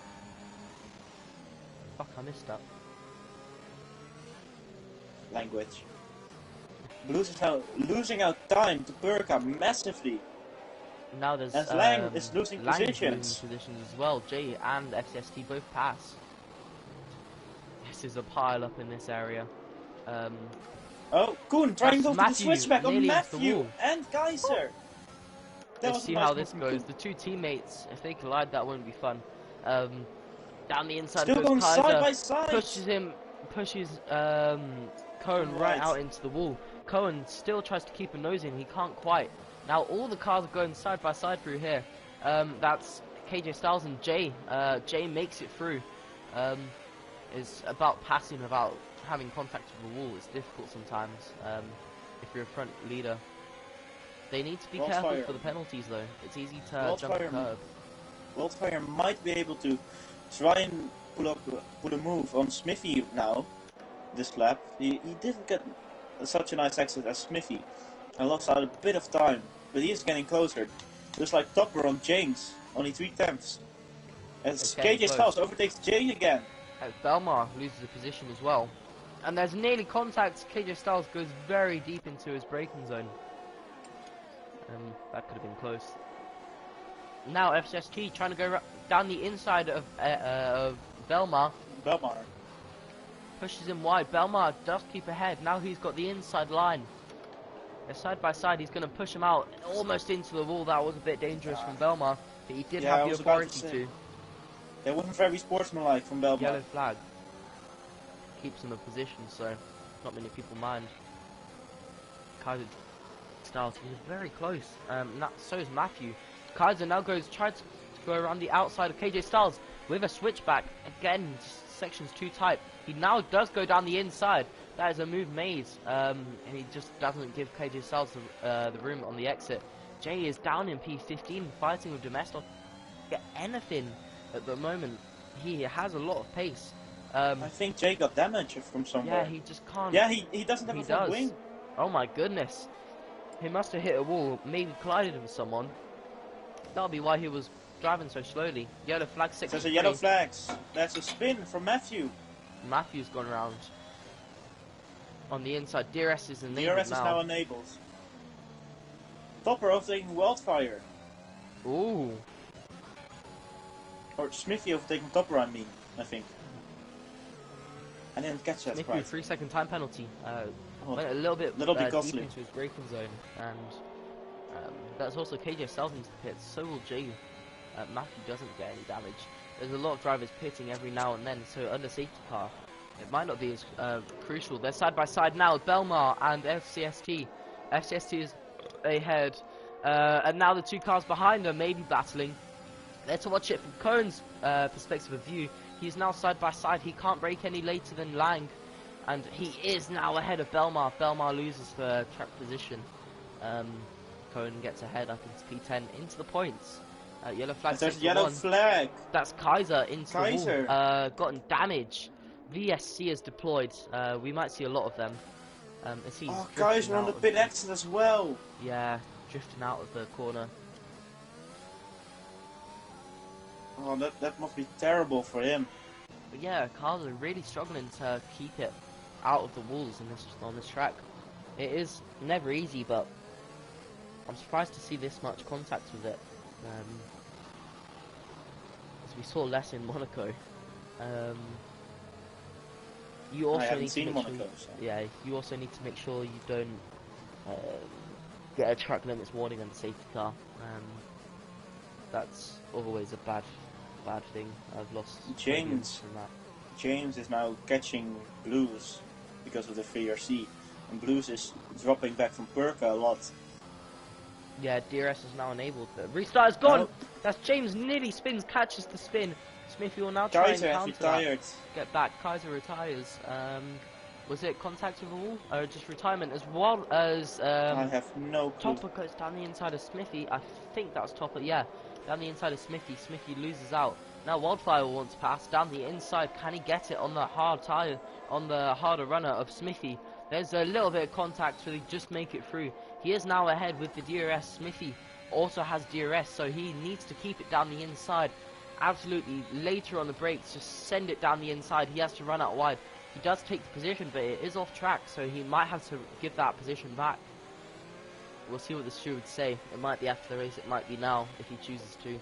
Fuck, I missed that. Language. Blues is now losing out time to Burka massively. Now there's As Lang is losing Lang is positions. losing positions as well. Jay and FCST both pass. This is a pile up in this area. Oh, Koen trying to go to the Matthew, switchback on nearly into the Matthew wall. and Kaiser. That Let's was a see nice how move this from goes. Koen. The two teammates, if they collide, that won't be fun. Down the inside Still goes going Kaiser, side by side. pushes Cohen right out into the wall. Cohen still tries to keep a nose in. He can't quite. Now all the cars are going side by side through here. That's KJ Styles and Jay. Jay makes it through. It's about passing without having contact with the wall. It's difficult sometimes if you're a front leader. They need to be careful Wildfire. for the penalties though. It's easy to jump Wildfire. a curb. Wildfire might be able to try and put a move on Smithy now. This lap, he didn't get such a nice exit as Smithy. I lost out a bit of time, but he is getting closer. Just like Topper on James, only 3/10. As It's getting KJ close. Styles overtakes Jay again. Belmar loses a position as well. And there's nearly contact. KJ Styles goes very deep into his braking zone. That could have been close. Now FCST trying to go down the inside of Belmar. Belmar. Pushes him wide. Belmar does keep ahead. Now he's got the inside line. They're side by side. He's going to push him out almost into the wall. That was a bit dangerous from Belmar. But he did Yeah, I have the was about to authority say. to. That wasn't very sportsmanlike from Belmar. Yellow flag keeps him in position, so not many people mind. Kaiser Styles, he was very close. So is Matthew. Kaiser now tries to go around the outside of KJ Styles with a switchback. Again, section's too tight. He now does go down the inside. That is a move made, and he just doesn't give KJ Styles the room on the exit. Jay is down in P15, fighting with Domestos. Get anything at the moment. He has a lot of pace. I think Jay got damage from somewhere. Yeah, he just can't. Yeah, he doesn't have a front wing. Oh my goodness. He must have hit a wall, maybe collided with someone. That'll be why he was driving so slowly. Yellow flag 6. There's a yellow flag. That's a spin from Matthew. Matthew's gone around. On the inside, DRS is enabled DRS is now enabled. Topper overtaking Wildfire. Ooh. Or Smithy overtaking Topper, I think. I didn't catch that Smithy, right. 3-second time penalty. Went a little bit costly. deep into his braking zone, and that's also KJ Styles into the pits. So will Jay. Matthew doesn't get any damage. There's a lot of drivers pitting every now and then, so under safety car, it might not be as crucial. They're side by side now, Belmar and FCST. FCST is ahead, and now the two cars behind them may be battling. Let's watch it from Cohen's perspective of view. He's now side by side. He can't brake any later than Lang, and he is now ahead of Belmar. Belmar loses for track position. Cohen gets ahead up into P10 into the points. Yellow flag. There's yellow flag. That's Kaiser into Kaiser. the wall. Gotten damage. VSC is deployed. We might see a lot of them. As he's Kaiser on the pit exit as well. Yeah, drifting out of the corner. Oh, that must be terrible for him. But yeah, cars are really struggling to keep it out of the walls on this track. It is never easy, but I'm surprised to see this much contact with it. As we saw less in Monaco. You also need to make Monaco, sure, you also need to make sure you don't get a track limits warning on the safety car. That's always a bad thing. I've lost James from that. James is now catching Blues because of the VRC, and Blues is dropping back from Perka a lot. Yeah, DRS is now enabled. The restart is gone. Oh. That's James nearly spins, catches the spin. Smithy will now try Kaiser and has counter retired. that. Get back. Kaiser retires. Was it contact with the wall or just retirement as well as I have no clue. Topper goes down the inside of Smithy. I think that's Topper. Yeah, down the inside of Smithy. Smithy loses out. Now Wildfire wants to pass down the inside. Can he get it on the hard tire, on the harder runner of Smithy? There's a little bit of contact, so they just make it through. He is now ahead with the DRS. Smithy also has DRS, so he needs to keep it down the inside. Absolutely, later on the brakes, just send it down the inside. He has to run out wide. He does take the position, but it is off track, so he might have to give that position back. We'll see what the stewards say. It might be after the race, it might be now, if he chooses to.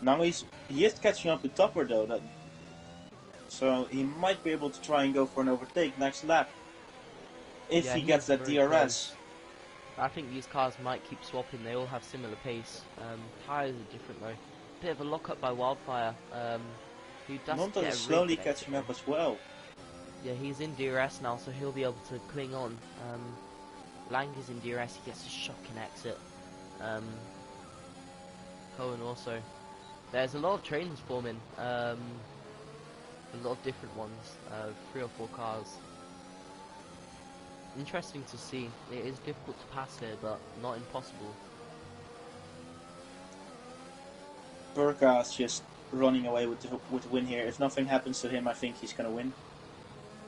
Now he is catching up with Topper though, so he might be able to try and go for an overtake next lap if he gets that DRS. Close. I think these cars might keep swapping. They all have similar pace. Tires are different though. Bit of a lock-up by Wildfire. Who does Monta get is a slowly rig catching up as well. Yeah, he's in DRS now, so he'll be able to cling on. Lang is in DRS. He gets a shocking exit. Cohen also. There's a lot of trains forming. A lot of different ones. 3 or 4 cars. Interesting to see. It is difficult to pass here, but not impossible. Perka's just running away with the win here. If nothing happens to him, I think he's going to win.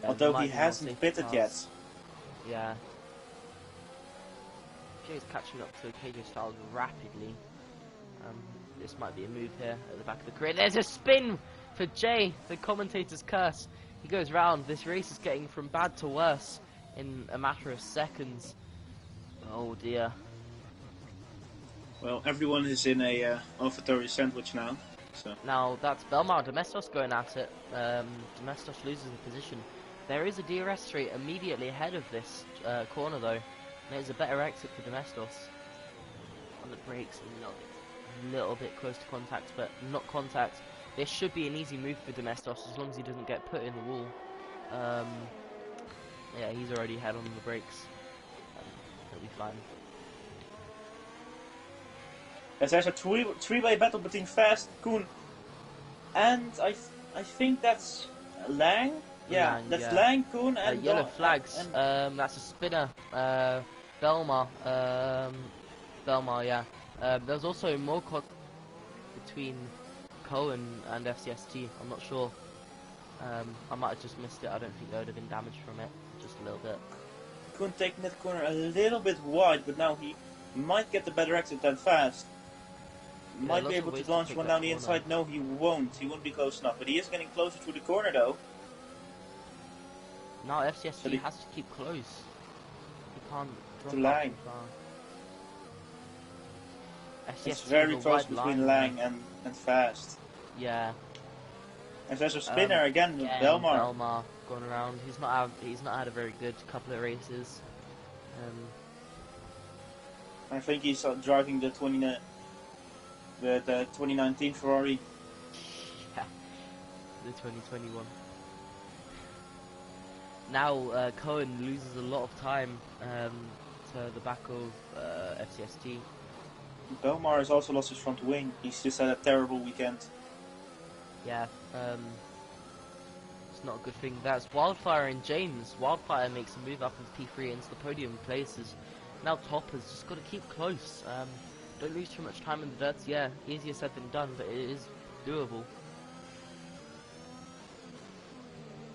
Although he hasn't pitted yet. Yeah. Jay's catching up to KJ Styles rapidly. This might be a move here at the back of the grid. There's a spin for Jay, the commentator's curse. He goes round. This race is getting from bad to worse in a matter of seconds. Oh dear. Well, everyone is in a AlphaTauri sandwich now. So Now that's Belmar. Domestos going at it. Domestos loses the position. There is a DRS straight immediately ahead of this corner though. There's a better exit for Domestos. On the brakes, a little bit close to contact, but not contact. This should be an easy move for Domestos as long as he doesn't get put in the wall. Yeah, he's already had on the brakes. He'll be fine. As there's a three-way battle between Fast, Koen, and I think that's Lang. Yeah, Lang, that's yeah. Lang, Koen, and Yellow flags. and That's a spinner. Belmar. Belmar, yeah. There's also more contact between Cohen and FCST. I'm not sure. I might have just missed it. I don't think there would have been damage from it. Just a little bit. Koen taking that corner a little bit wide, but now he might get the better exit than Fast. Might be able to launch one down the inside. No, he won't. He won't be close enough, but he is getting closer to the corner though. Now FCST has to keep close. He can't drop to Lang. too far. FCST It's very close between Lang and Fast. Yeah. And there's a spinner again with Belmar. Belmar going around. He's not had a very good couple of races. I think he's driving the 2019 Ferrari. Yeah, the 2021. Now Cohen loses a lot of time to the back of FCST. Belmar has also lost his front wing. He's just had a terrible weekend. Yeah, it's not a good thing. That's Wildfire and James. Wildfire makes a move up with P3 into the podium places. Now Topper's just got to keep close. Don't lose too much time in the dirt. Yeah, easier said than done, but it is doable.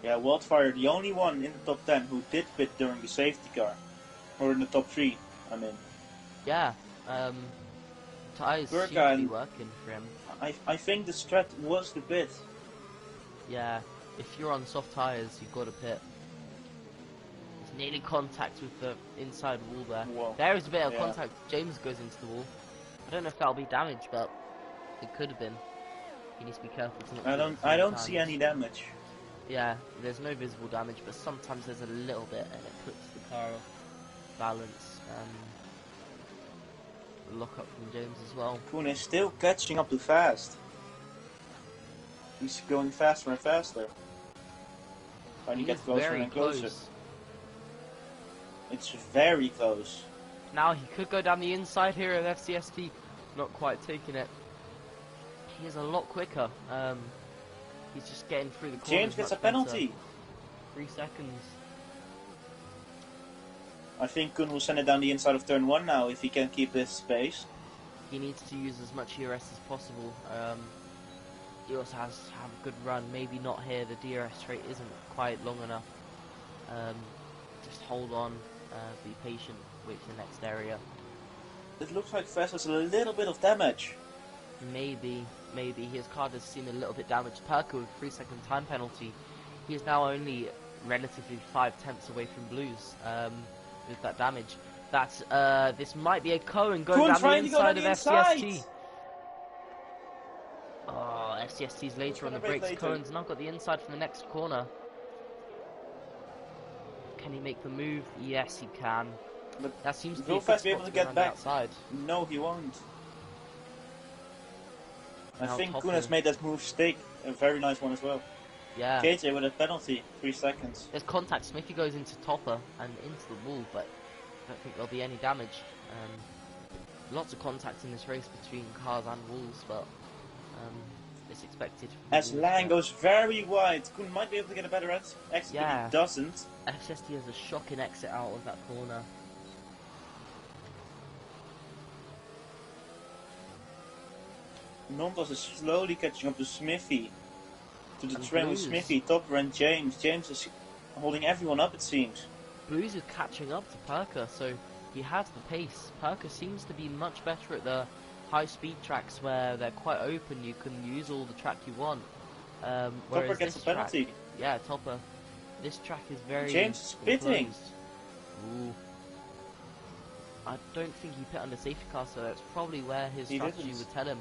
Yeah, Wildfire, the only one in the top 10 who did pit during the safety car. Or in the top 3, I mean. Yeah, tyres seem to be working for him. I think the strat was the pit. Yeah, if you're on soft tyres, you've got to pit. It's nearly contact with the inside wall there. Whoa. There is a bit of contact. James goes into the wall. I don't know if that'll be damage, but it could have been. He needs to be careful to not. I don't see any damage. Yeah, there's no visible damage, but sometimes there's a little bit, and it puts the car off balance. Lock up from James as well. Koen is still catching up too fast. He's going faster and faster. When you get closer and closer. It's very close. Now he could go down the inside here of FCST. Not quite taking it. He is a lot quicker. He's just getting through the corners. James gets a penalty. 3 seconds. I think Koen will send it down the inside of turn 1 now if he can keep this space. He needs to use as much ERS as possible. He also has to have a good run. Maybe not here. The DRS rate isn't quite long enough. Just hold on. Be patient. Wait for the next area. It looks like Fast has a little bit of damage. Maybe his car does seem a little bit damaged. Perko with 3-second time penalty. He is now only relatively 5/10 away from blues with that damage. That's this might be a Cohen going down the inside of FCST. Oh, FCST's later on the brakes. Cohen's now got the inside from the next corner. Can he make the move? Yes, he can. But that seems to will Fast be able to get back? Outside. No, he won't. I Now think Topper. Koen has made that move stick. A very nice one as well. Yeah. KJ with a penalty, 3 seconds. There's contact. Smithy goes into Topper and into the wall, but I don't think there'll be any damage. Lots of contact in this race between cars and walls, but it's expected. As Lang goes very wide, Koen might be able to get a better exit, but he doesn't. FCST has a shocking exit out of that corner. Nondas is slowly catching up to Smithy. To the train with Smithy, Topper and James. James is holding everyone up, it seems. Blues is catching up to Perker, so he has the pace. Perker seems to be much better at the high-speed tracks where they're quite open. You can use all the track you want. Topper gets a penalty. Yeah, Topper. This track is very James is pitting. Ooh. I don't think he pit under safety car, so that's probably where his strategy would tell him.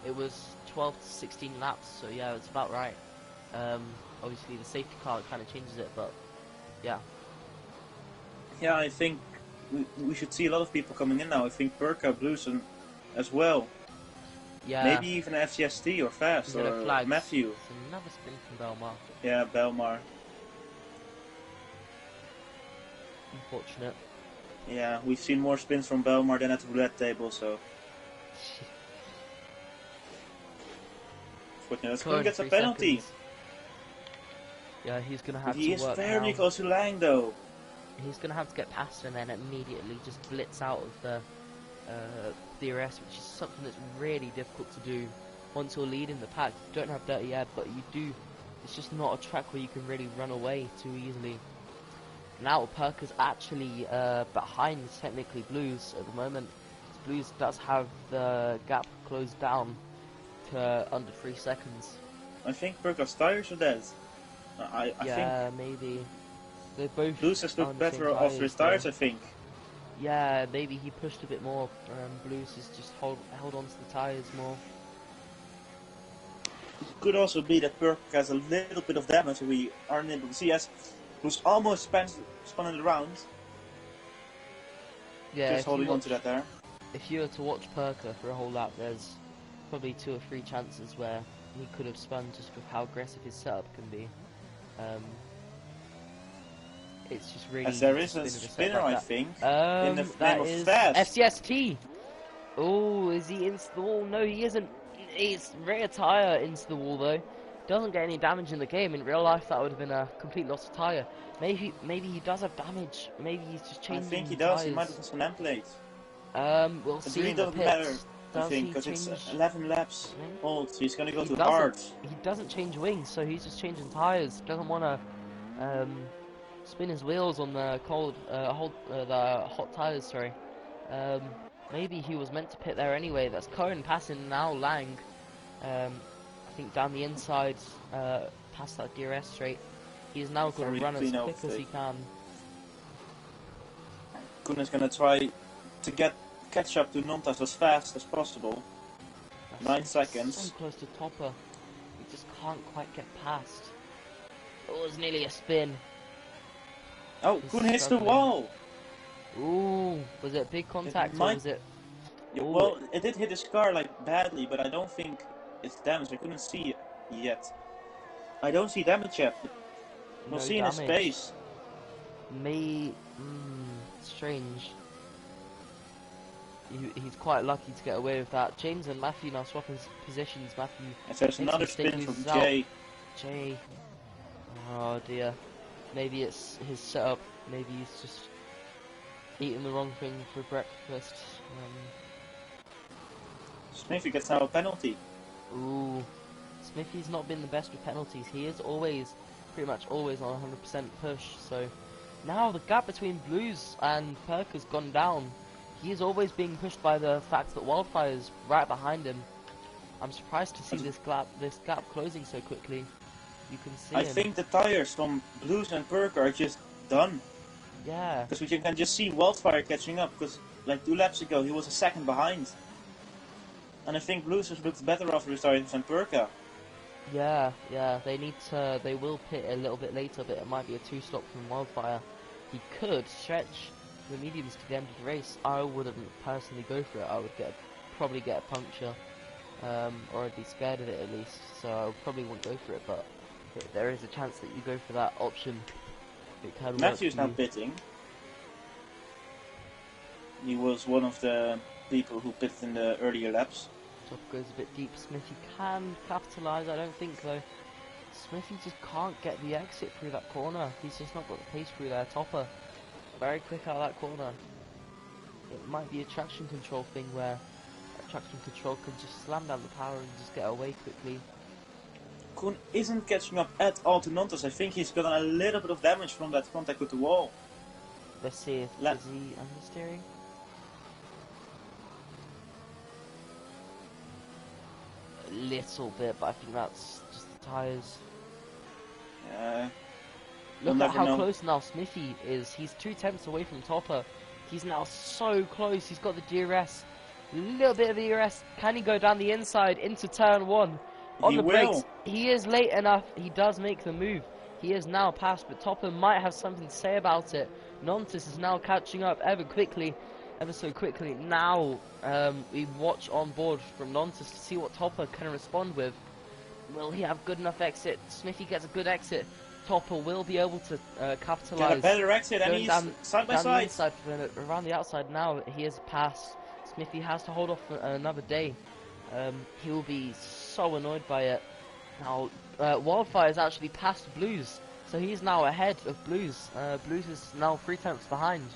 It was 12 to 16 laps, so yeah, it's about right. Obviously the safety car kind of changes it, but yeah. Yeah, I think we should see a lot of people coming in now. I think Perka, Blues, and as well. Yeah, Maybe even FCST or Fast yellow or flags. Matthew. It's another spin from Belmar. Yeah, Belmar. Unfortunate. Yeah, we've seen more spins from Belmar than at the roulette table, so. Fortunately, Koen gets a 3 penalty. seconds. Yeah, he's gonna But have he to is work very now. close to Lang though. He's gonna have to get past and then immediately just blitz out of the DRS, which is something that's really difficult to do once you're leading the pack. You don't have dirty air, but you do. It's just not a track where you can really run away too easily. Now Perker's actually behind technically Blues at the moment. Blues does have the gap closed down to under 3 seconds. I think Perka's tires are dead. I Yeah, think maybe. They both Blues has are looked on the same better after his though. tires, I think. Yeah, maybe he pushed a bit more. Blues has just held on to the tires more. It could also be that Perk has a little bit of damage and we aren't able to see as who's almost spun it around. Yeah, Just holding on to that there. if you were to watch Perker for a whole lap, there's probably 2 or 3 chances where he could have spun just with how aggressive his setup can be. It's just really As there easy is to a spin with spinner, setup I like think, that. in the That name of is Fast. FCST. Oh, is he into the wall? No, he isn't. He's rear tire into the wall though. Doesn't get any damage in the game. In real life, that would have been a complete loss of tire. Maybe he does have damage. Maybe he's just I changing think he does. He might tires. have some end plate. We'll It see really in the doesn't matter, pits. I Does think, he because it's change? 11 laps wing? old. So he's gonna go He too doesn't. hard. He doesn't change wings, so he's just changing tires. Doesn't want to spin his wheels on the the hot tires. Sorry. Maybe he was meant to pit there anyway. That's Cohen passing now Lang. I think down the inside, past that DRS straight. He's now got to Very run as clean quick as he overtake. can. Koen is gonna try to catch up to Nontas as fast as possible. That's 9 seconds. So close to Topper. He just can't quite get past. Oh, it was nearly a spin. Oh, He's Koen hits the struggling. wall. Ooh, was it big contact or was it? Yeah, Ooh, well, it did hit his car like badly, but I don't think it's damaged. I couldn't see it yet. I don't see damage yet. We'll no see in his damage. space. Strange. He's quite lucky to get away with that. James and Matthew now swapping positions. Matthew. And there's makes a another mistake, spin from loses out. Jay. Jay. Oh dear. Maybe it's his setup. Maybe he's just eating the wrong thing for breakfast. Smithy gets now a penalty. Ooh. Smithy's not been the best with penalties. He is pretty much always on 100% push. So now the gap between Blues and Perk has gone down. He is always being pushed by the fact that Wildfire's right behind him. I'm surprised to see this gap closing so quickly. You can see I him. think the tires from Blues and Perk are just done. Yeah. Because we can just see Wildfire catching up. Because like 2 laps ago he was a second behind. And I think Blues has looked better after his tires than Perka. Yeah. They will pit a little bit later, but it might be a 2-stop from Wildfire. He could stretch the mediums to the end of the race. I wouldn't personally go for it. I would probably get a puncture, or I'd be scared of it at least. So I probably wouldn't go for it. But there is a chance that you go for that option. It can Matthew's work now pitting. He was one of the people who pitted in the earlier laps. Top goes a bit deep. Smithy can capitalise. I don't think though. Smithy just can't get the exit through that corner. He's just not got the pace through there. Topper very quick out of that corner. It might be a traction control thing where traction control can just slam down the power and just get away quickly. Koen isn't catching up at all to Nontas. I think he's gotten a little bit of damage from that contact with the wall. Let's see if is he understeering. A little bit, but I think that's just the tyres. Look at how close now Smithy is. He's 2 tenths away from Topper. He's now so close. He's got the DRS. A little bit of the DRS. Can he go down the inside into turn 1? On the brakes. He is late enough. He does make the move. He is now past, but Topper might have something to say about it. Nontas is now catching up ever quickly. ever so quickly. Now we watch on board from Nonsense to see what Topper can respond with. Will he have good enough exit? Smithy gets a good exit. Topper will be able to Get a capitalize. better exit, and Going he's down, side by down the side. inside, around the outside now. He has passed. Smithy has to hold off for another day. He will be so annoyed by it. Now, Wildfire is actually past Blues, so he's now ahead of Blues. Blues is now 3/10 behind.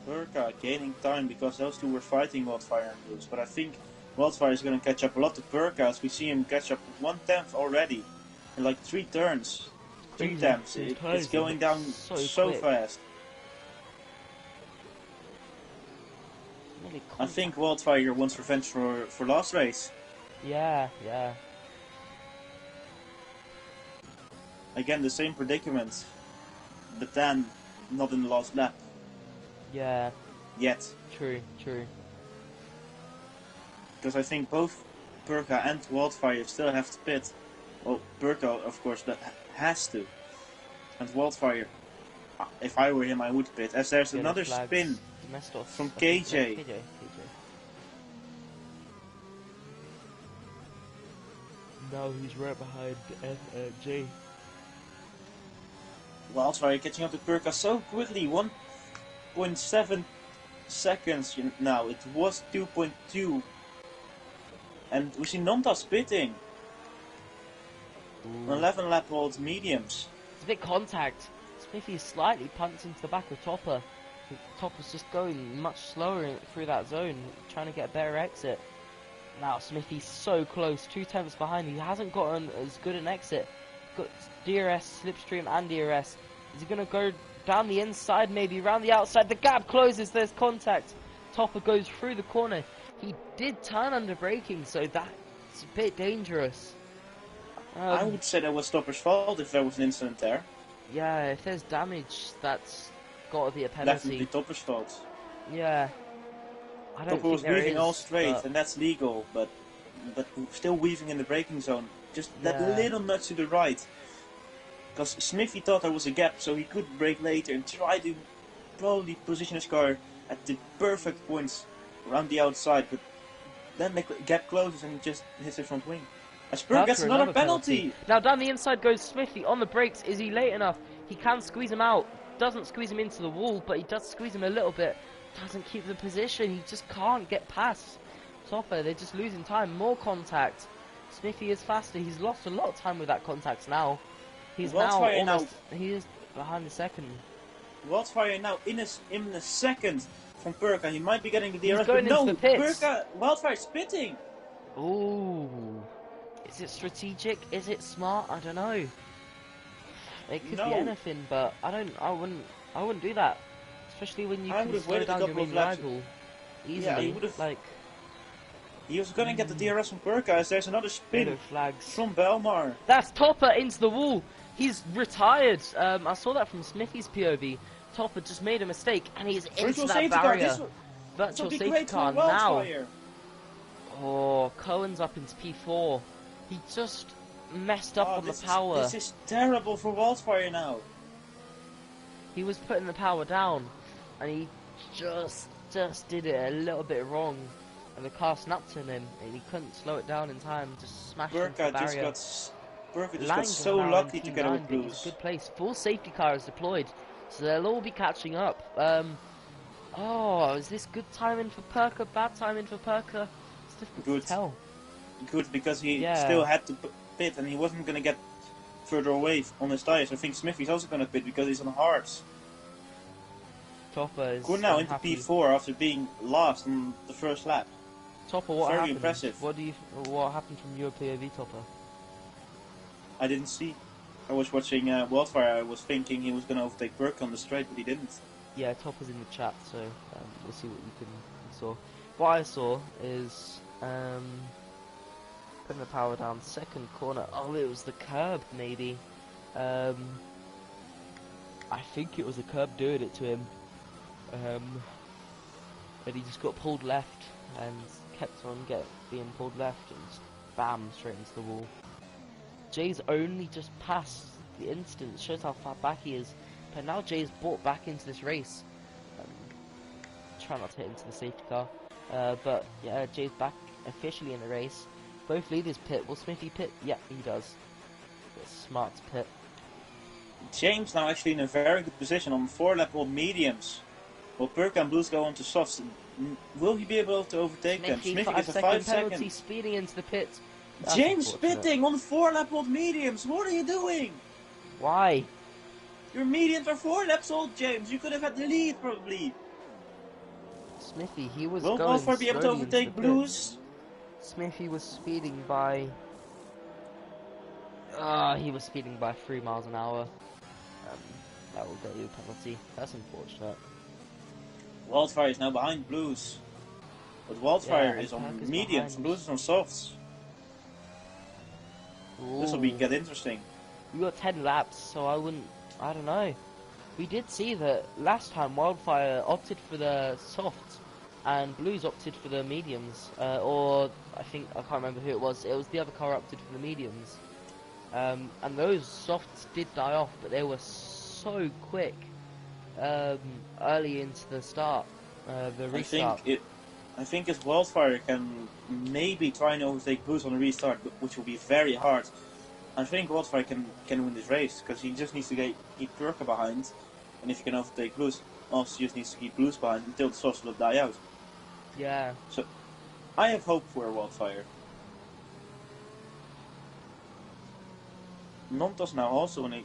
Burka gaining time because those two were fighting Wildfire and Blues, but I think Wildfire is going to catch up a lot to Burka as we see him catch up 1/10 already in like 3 turns. 2 temps. It's going down so fast. I think Wildfire wants revenge for last race. Yeah, yeah. Again, the same predicament, but then not in the last lap Yeah, yet. true, true. Because I think both Burka and Wildfire still have to pit. Well, Burka, of course, that has to. And Wildfire, if I were him, I would pit. As there's Yellow another flags spin messed off. from I think, KJ. KJ. Now he's right behind J. Wildfire catching up to Burka so quickly, 1.7 seconds now. It was 2.2. And we see Nontas pitting. 11 lap old mediums. It's a bit contact. Smithy slightly punts into the back of Topper. Topper's just going much slower through that zone, trying to get a better exit. Now Smithy's so close, 2/10 behind. He hasn't gotten as good an exit. Got DRS, Slipstream and DRS. Is he going to go down the inside, maybe around the outside? The gap closes, there's contact. Topper goes through the corner. He did turn under braking, so that's a bit dangerous. I would say that was Topper's fault if there was an incident there. Yeah, if there's damage, that's got to be a penalty. Definitely Topper's fault. Yeah. I don't Topper think was there weaving is, all straight, but and that's legal, but still weaving in the braking zone. Just that Yeah. little nudge to the right. Because Smithy thought there was a gap, so he could brake later and try to probably position his car at the perfect points around the outside, but then the gap closes and he just hits the front wing. Asperg gets for another penalty! Now down the inside goes Smithy on the brakes. Is he late enough? He can squeeze him out. Doesn't squeeze him into the wall, but he does squeeze him a little bit. Doesn't keep the position. He just can't get past Topper. They're just losing time. More contact. Smithy is faster. He's lost a lot of time with that contact now. He's now almost. He is behind the second. Wildfire now in a second from Burka. He might be getting the DRS, going but no! into the pits. Wildfire's spitting! Ooh. Is it strategic? Is it smart? I don't know. It could be anything, but I wouldn't do that. Especially when you can slow down your main rival easily. Yeah, he would've, like, he was gonna get the DRS from Burka as there's another spin flags from Belmar. That's Topper into the wall. He's retired. I saw that from Smithy's POV. Topper just made a mistake and he's into that barrier. Virtual safety car now. Oh, Cohen's up into P4. He just messed up on the power. This is terrible for Wildfire now. He was putting the power down, and he just did it a little bit wrong, and the car snapped on him, and he couldn't slow it down in time. Just smashed into the barrier. Burka just got so lucky to get with Blues. It's a good place. Full safety car is deployed, so they'll all be catching up. Oh, is this good timing for Perka? Bad timing for Perka? It's difficult to tell. Good, because he still had to pit, and he wasn't going to get further away on his tires. I think Smithy's also going to pit because he's on hards. Topper is good now into P4 after being last on the first lap. Topper, what happened? Very impressive. What happened from your POV, Topper? I didn't see. I was watching Wildfire. I was thinking he was going to overtake Burke on the straight, but he didn't. Yeah, Topper's in the chat, so we'll see what you saw. What I saw is putting the power down, second corner. Oh, it was the curb, maybe. I think it was the curb doing it to him. And he just got pulled left and kept on being pulled left and just bam, straight into the wall. Jay's only just passed the instance, shows how far back he is. But now Jay's brought back into this race. try not to hit into the safety car. But yeah, Jay's back officially in the race. Both leaders pit. Will Smithy pit? Yeah, he does. Smart to pit. James now actually in a very good position on 4-lap old mediums. While Perka and Blues go on to softs. Will he be able to overtake them? Smithy, Smithy gets a 5-second 5 penalty, second. speeding into the pit. That's James unfortunate. pitting on 4-lap old mediums. What are you doing? Why? Your mediums are 4 laps old, James. You could have had the lead probably. Smithy, he was Will going Wolfhard be able to slowly into the overtake Blues? pit. Smithy was speeding by... he was speeding by 3 miles an hour. That will get you a penalty. That's unfortunate. Wildfire is now behind Blues. But Wildfire Yeah, is on Perk is mediums behind. and Blues is on softs. This will get interesting. We got 10 laps, so I don't know. We did see that last time Wildfire opted for the softs and Blues opted for the mediums. Or I can't remember who it was. It was the other car opted for the mediums. And those softs did die off, but they were so quick early into the start, the restart. I think his Wildfire can maybe try and overtake Blues on the restart, which will be very hard. I think Wildfire can win this race, because he just needs to keep Perka behind, and if he can overtake Blues, also just needs to keep Blues behind until the softs will die out. Yeah. So, I have hope for Wildfire. Montas now also in a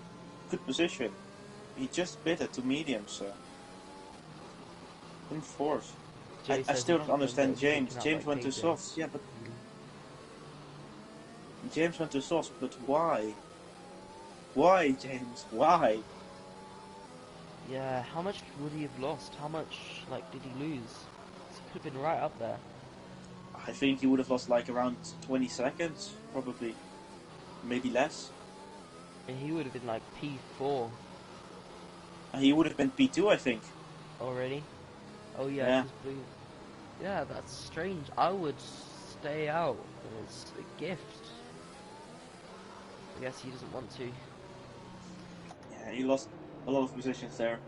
good position. He just pitted to mediums, so in fourth. I still don't understand James. James went to softs, yeah, but James went to softs, but why? Why, James? Why? Yeah, how much would he have lost? How much, did he lose? He could have been right up there. I think he would have lost around 20 seconds, probably. Maybe less. And he would have been P4 He would have been P2, I think. already. Oh yeah, Yeah. 'cause Blue. Yeah, that's strange. I would stay out. It's a gift. I guess he doesn't want to. Yeah, he lost a lot of positions there.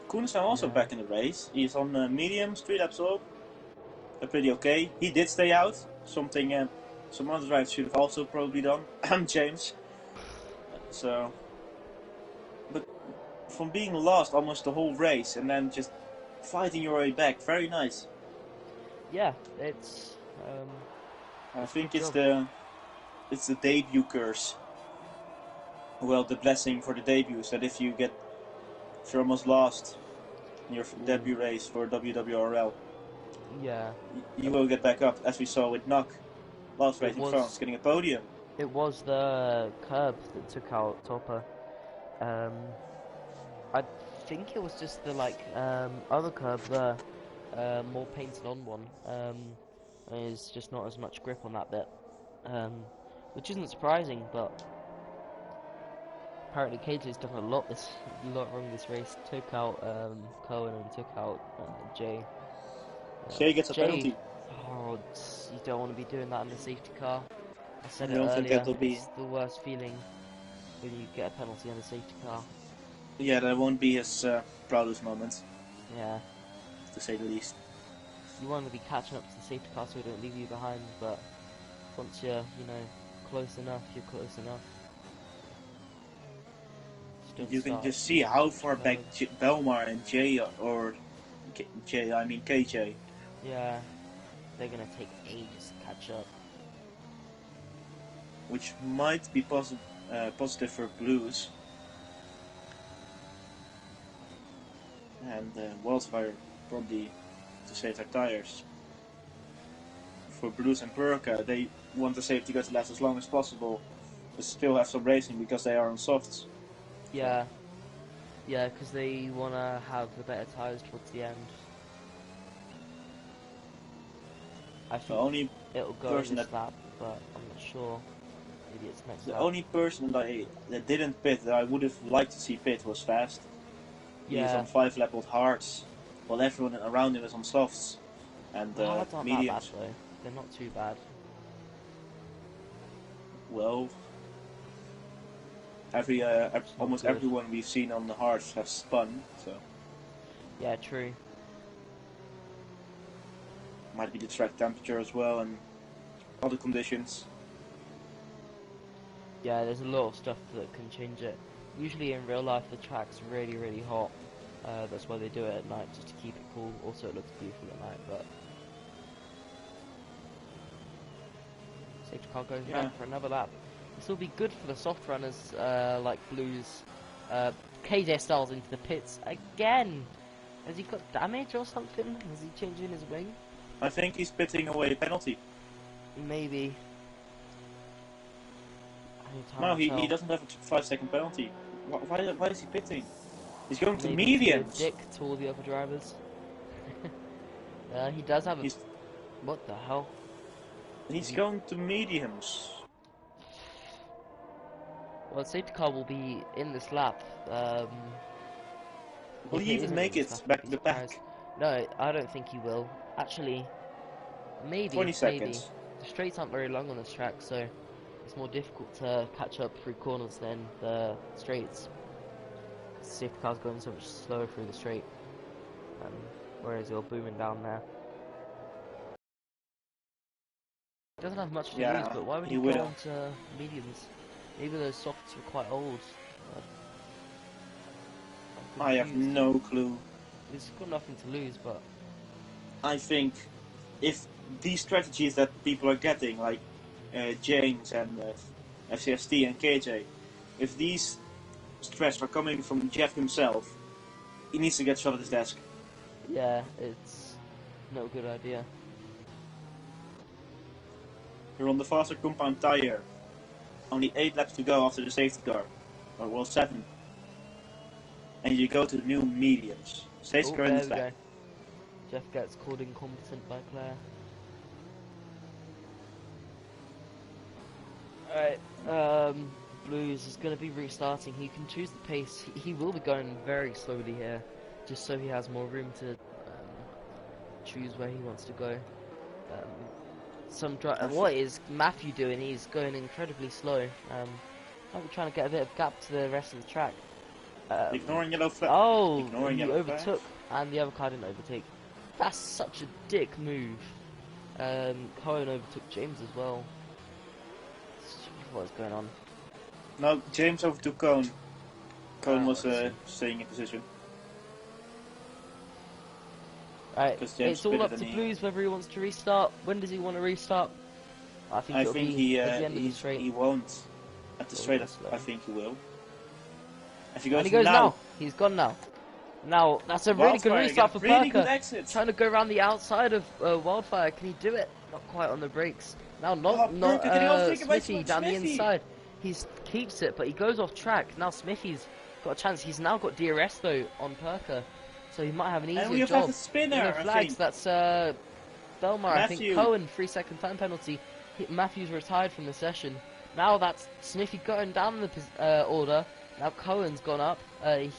Koen is now also back in the race. He's on mediums, 3 laps up. They're pretty okay. He did stay out. Something some other drivers should have also probably done. I'm James. So, but from being lost almost the whole race and then just fighting your way back, very nice. Yeah, it's. I think it's the debut curse. Well, the blessing for the debuts that if you're almost lost in your debut race for Wwrl, Yeah. you will get back up, as we saw with Nock last race in France, getting a podium. It was the curb that took out Topper. I think it was just the other curb there, more painted on one. There's just not as much grip on that bit, which isn't surprising, but apparently KJ's done a lot wrong this race. Took out Cohen and took out Jay. Jay gets a Jay, penalty. oh, you don't want to be doing that in the safety car. I said I it don't earlier. think that'll be. It's the worst feeling when you get a penalty on the safety car. Yeah, that won't be his proudest moment, Yeah. to say the least. You want to be catching up to the safety car so it don't leave you behind, but once you're, close enough, you're close enough. You can just see how far back Belmar and Jay KJ. Yeah, they're gonna take ages to catch up. Which might be positive for Blues. And Wildfire probably to save their tires. For Blues and Perka, they want the safety car to last as long as possible, but still have some racing because they are on softs. Yeah. Yeah, because they want to have the better tires towards the end. I think it'll go in this lap, but I'm not sure. Maybe it's next lap. The only person that didn't pit that I would have liked to see pit was Fast. Yeah. He's on 5-lap old hards, while everyone around him is on softs and hards aren't mediums. that bad though. They're not too bad. Well, almost everyone we've seen on the hards has spun, so. Yeah, true. Might be the track temperature as well and other conditions. Yeah, there's a lot of stuff that can change it. Usually in real life the track's really, really hot. That's why they do it at night, just to keep it cool. Also, it looks beautiful at night, but... Safety car goes back for another lap. This will be good for the soft runners, like Blues. KJ Styles into the pits again! Has he got damage or something? Is he changing his wing? I think he's pitting away a penalty. Maybe. No, he doesn't have a 5-second penalty. Why is he pitting? He's going to Maybe mediums. to be a dick to all the other drivers. He does have a... What the hell? He's going to mediums. Well, safety car will be in this lap. Will he even make it back to the back? No, I don't think he will. Actually, maybe. 20 seconds. The straights aren't very long on this track, so it's more difficult to catch up through corners than the straights. The safety car's going so much slower through the straight, whereas you're booming down there. He doesn't have much to lose, but why would he go on to mediums? Maybe those softs were quite old. I have no clue. He's got nothing to lose, but... I think if these strategies that people are getting, like James and FCST and KJ, if these stress are coming from Jeff himself, he needs to get shot at his desk. Yeah, it's no good idea. You're on the faster compound tire. Only 8 laps to go after the safety car. Or well, 7. And you go to the new mediums. Safety car in the back. Jeff gets called incompetent by Claire. Alright, Blues is going to be restarting. He can choose the pace. He will be going very slowly here, just so he has more room to choose where he wants to go. What is Matthew doing? He's going incredibly slow. Might be trying to get a bit of gap to the rest of the track. Ignoring yellow flag. Oh, Ignoring he yellow overtook, and the other car didn't overtake. That's such a dick move. Cohen overtook James as well. What's going on? No, James overtook Cohen. Cohen was staying in position. Right, it's all up to Blues whether he wants to restart. When does he want to restart? I think it'll be at the end of the straight. He won't. At the straight, I think he will. If he goes, and he goes now. He's gone now. Now, that's a really good restart for Parker. Trying to go around the outside of Wildfire. Can he do it? Not quite on the brakes. Now, not Smithy down the inside. He keeps it, but he goes off track. Now Smithy's got a chance. He's now got DRS though on Parker, so he might have an easier job. And we have a spinner. Flags. That's Belmar. I think Cohen 3-second time penalty. Matthews retired from the session. Now that's Smithy going down the order. Now Cohen's gone up.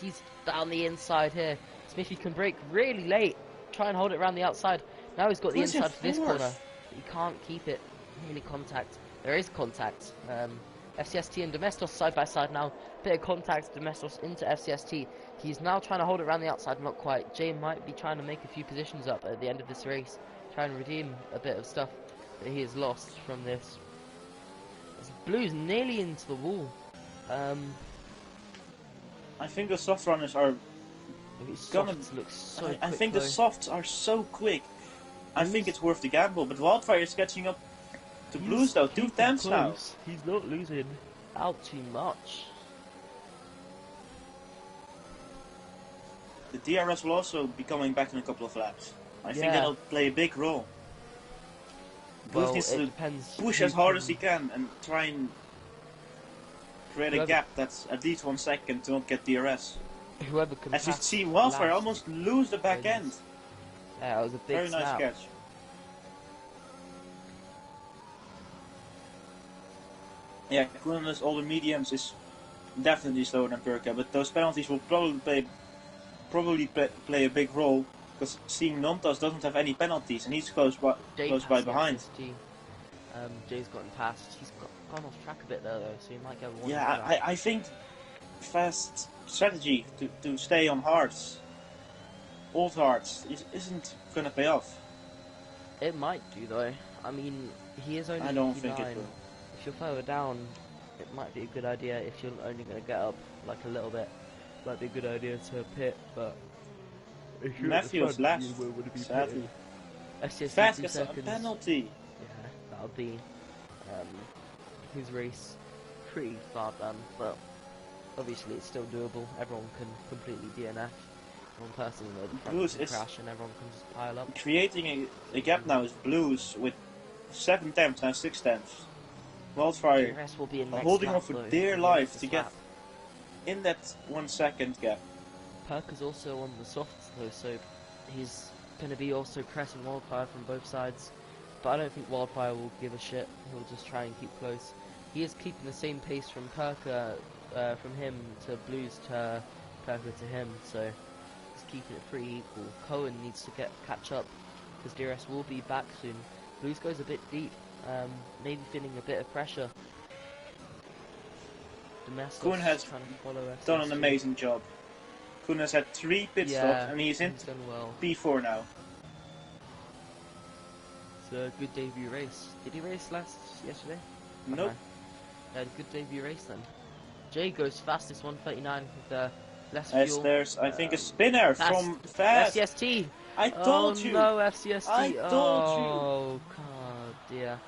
He's down the inside here. Smithy can brake really late. Try and hold it around the outside. Now he's got the inside for this corner. But he can't keep it. Any contact. There is contact. FCST and Domestos side by side now. Bit of contact. Domestos into FCST. He's now trying to hold it around the outside. Not quite. Jay might be trying to make a few positions up at the end of this race. Try and redeem a bit of stuff that he has lost from this. Blue's nearly into the wall. I think the soft runners are gonna look so quick. I think the softs are so quick. I think it's worth the gamble, but Wildfire is catching up to Blues though. 2 tenths now. He's not losing out too much. The DRS will also be coming back in a couple of laps. I think that'll play a big role. Blues needs to push as hard as he can and try and create a gap that's at least 1 second to not get DRS. Whoever can. As you see, Wildfire almost lose the back end. Yeah, it was a big Very nice catch. Yeah, Kuhne's older mediums is definitely slower than Perka, but those penalties will probably play a big role, because seeing Nontas doesn't have any penalties and he's close by behind. Jay's gotten past. He's gone off track a bit there though, so he might get one. Yeah, I think fast strategy to stay on hards. old hearts isn't gonna pay off. It might do though. I mean, he is only I don't think it 89. will. If you're further down, it might be a good idea. If you're only going to get up like a little bit, might be a good idea to pit. But if you're at the Matthews front, left, you will want to be sadly. pitting. FCS Fast 2 gets a seconds. penalty. Yeah, that'll be his race pretty far done, but obviously it's still doable. Everyone can completely DNF. One person in the front Blues can is crash and everyone can just pile up. creating a gap now is Blues with 7 tenths and 6 tenths. Wildfire DRS will be in are next holding lap, on for though, dear in life next to get lap. in that 1 second gap. Perk is also on the softs though, so he's going to be also pressing Wildfire from both sides. But I don't think Wildfire will give a shit. He'll just try and keep close. He is keeping the same pace from Perker, from him to Blues to Perker to him, so he's keeping it pretty equal. Cohen needs to catch up because DRS will be back soon. Blues goes a bit deep, maybe feeling a bit of pressure. Koen has trying to follow us. done an amazing job. Koen has had 3 pit stops and he's in done well. P4 now. It's a good debut race. Did he race yesterday? Nope. Okay. Yeah, good debut race then. Jay goes fastest 139 with less As fuel. there's, I think, a spinner from Fast. FCST. I told oh, you. No, FCST. I told oh, God, dear.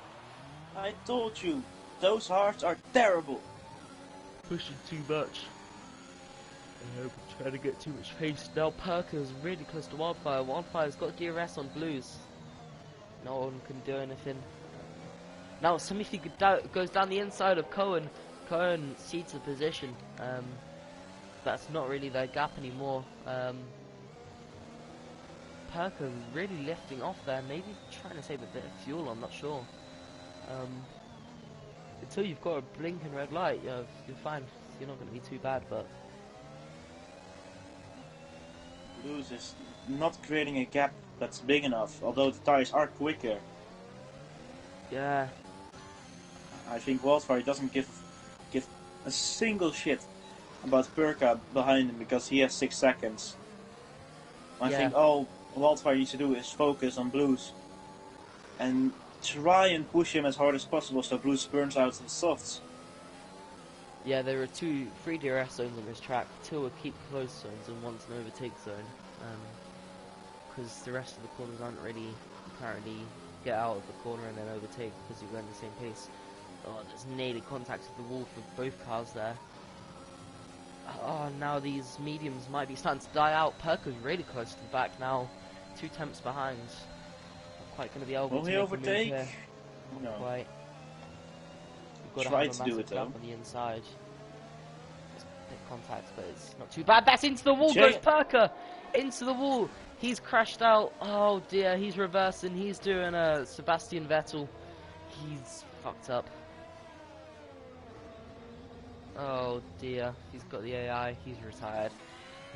I told you. Those hearts are terrible. Pushing too much. I hope I'm trying to get too much pace. Now Perker's really close to Wildfire. Wildfire's got DRS on Blues. No one can do anything. Now Smithy goes down the inside of Cohen. Cohen cedes the position. That's not really their gap anymore. Perker really lifting off there. Maybe trying to save a bit of fuel. I'm not sure. Until you've got a blinking red light, you're fine. You're not going to be too bad, but Blues is not creating a gap that's big enough, although the tires are quicker. yeah. I think Wildfire doesn't give a single shit about Perka behind him because he has 6 seconds. I Yeah. think all Wildfire needs to do is focus on Blues and try and push him as hard as possible so Blues burns out his softs. Yeah, there are 3 DRS zones on this track. 2 are keep close zones and 1's an overtake zone. Because the rest of the corners aren't really apparently get out of the corner and then overtake because you're going the same pace. Oh, there's nearly contact with the wall for both cars there. Oh, now these mediums might be starting to die out. Perker's really close to the back now. 2 tenths behind. Not quite going to be able Will to he make a overtake? move here. No. Not quite. You've got to Try have a to do massive it, gap though. on the inside. Just a bit of contact, but it's not too bad. That's into the wall. Jay- Goes Perker into the wall. He's crashed out. Oh dear, he's reversing. He's doing a Sebastian Vettel. He's fucked up. Oh dear, he's got the AI. He's retired.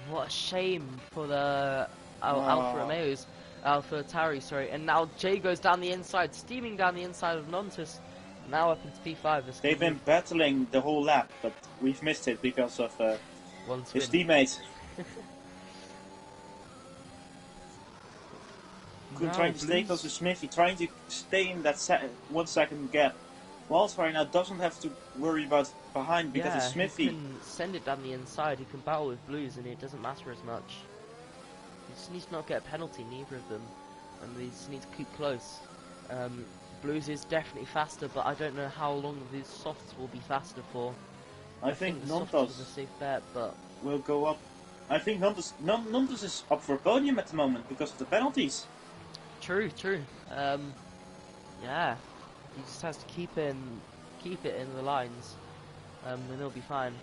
What a shame for the Alfa Romeos. Alpha Tauri, sorry. And now Jay goes down the inside, steaming down the inside of Nontus. Now up into P5. They've been battling the whole lap, but we've missed it because of one his spin. teammates. Now Trying to stay close to Smithy, trying to stay in that 1 second gap. Wildfire now doesn't have to worry about behind because yeah, it's Smithy. he can send it down the inside. He can battle with Blues, and it doesn't matter as much. He just needs to not get a penalty, neither of them, and he just needs to keep close. Blues is definitely faster, but I don't know how long these softs will be faster for. I think the softs Nontos is a safe bet, but will go up. I think Nontos is up for podium at the moment because of the penalties. true. Yeah, he just has to keep it in the lines, and he'll be fine.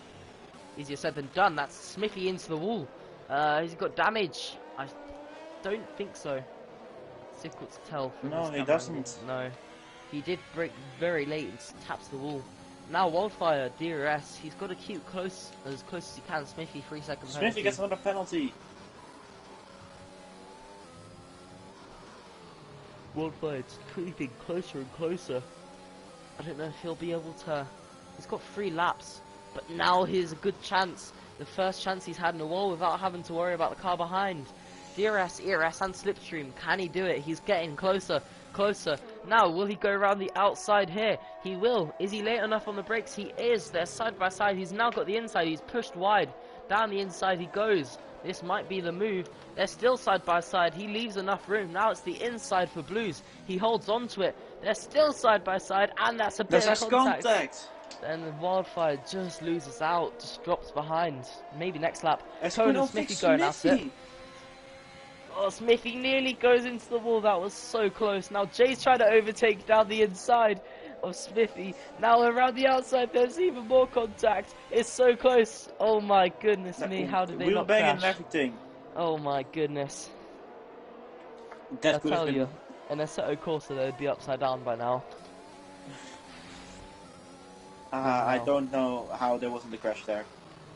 Easier said than done. That's Smithy into the wall. He's got damage. I don't think so. It's difficult to tell from No, this he camera doesn't. angle. No, he did break very late and taps the wall. Now Wildfire, DRS. He's got to keep close as he can. Smithy 3 second Smithy penalty. gets another penalty. Wildfire's creeping closer and closer. I don't know if he'll be able to. He's got 3 laps, but now here's a good chance. The first chance he's had in a while without having to worry about the car behind. DRS, ERS and Slipstream. Can he do it? He's getting closer, closer. Now, will he go around the outside here? He will. Is he late enough on the brakes? He is. They're side by side. He's now got the inside. He's pushed wide. Down the inside he goes. This might be the move. They're still side by side. He leaves enough room. Now it's the inside for Blues. He holds on to it. They're still side by side, and that's a bit of contact. And the Wildfire just loses out, just drops behind. Maybe next lap. Cone and Smithy going at it. Oh, Smithy nearly goes into the wall. That was so close. Now Jay's trying to overtake down the inside of Smithy. Now around the outside, there's even more contact. It's so close. Oh my goodness me! How did they not crash? And everything. Oh my goodness! That I could tell have been... you, in Assetto Corsa they'd be upside down by now. I don't know how there wasn't a crash there.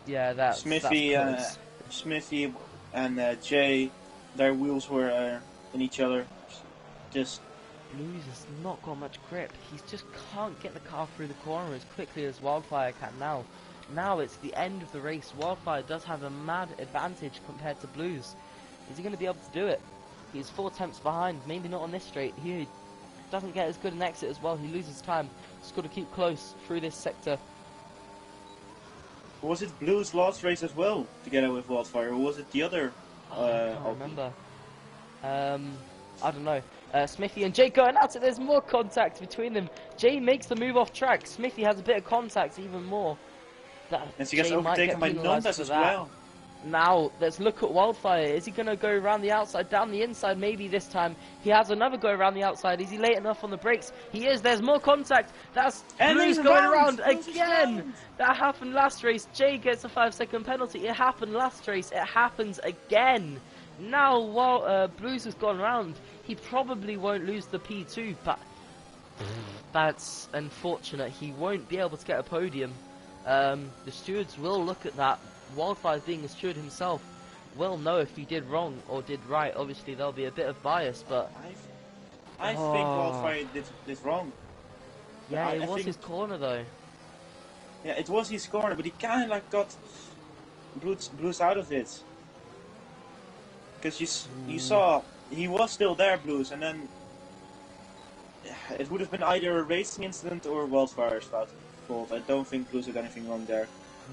Yeah, that's Smithy and Jay, their wheels were in each other. Just Blues has not got much grip. He just can't get the car through the corner as quickly as Wildfire can now. Now it's the end of the race. Wildfire does have a mad advantage compared to Blues. Is he going to be able to do it? He's 4 tenths behind. Maybe not on this straight. He doesn't get as good an exit as well. He loses time. Just got to keep close through this sector. was it Blues' last race as well, together with Wildfire, or was it the other? I can't remember. I don't know. Smithy and Jay going at it. There's more contact between them. Jay makes the move off track. Smithy has a bit of contact, even more. And she gets overtaken by Nondas as well. Now, let's look at Wildfire. Is he going to go around the outside, down the inside? Maybe this time. He has another go around the outside. Is he late enough on the brakes? He is. There's more contact. That's Blues going around again. That happened last race. Jay gets a 5-second penalty. It happened last race. It happens again. Now, while Blues has gone around, he probably won't lose the P2, but that's unfortunate. He won't be able to get a podium. The stewards will look at that. Wildfire, being a steward himself, will know if he did wrong or did right. Obviously, there'll be a bit of bias, but I think Wildfire did wrong. Yeah, it was his corner though. Yeah, it was his corner, but he kind of like got Blues out of it. Because you saw he was still there, Blues, and then it would have been either a racing incident or Wildfire's fault. I don't think Blues did anything wrong there.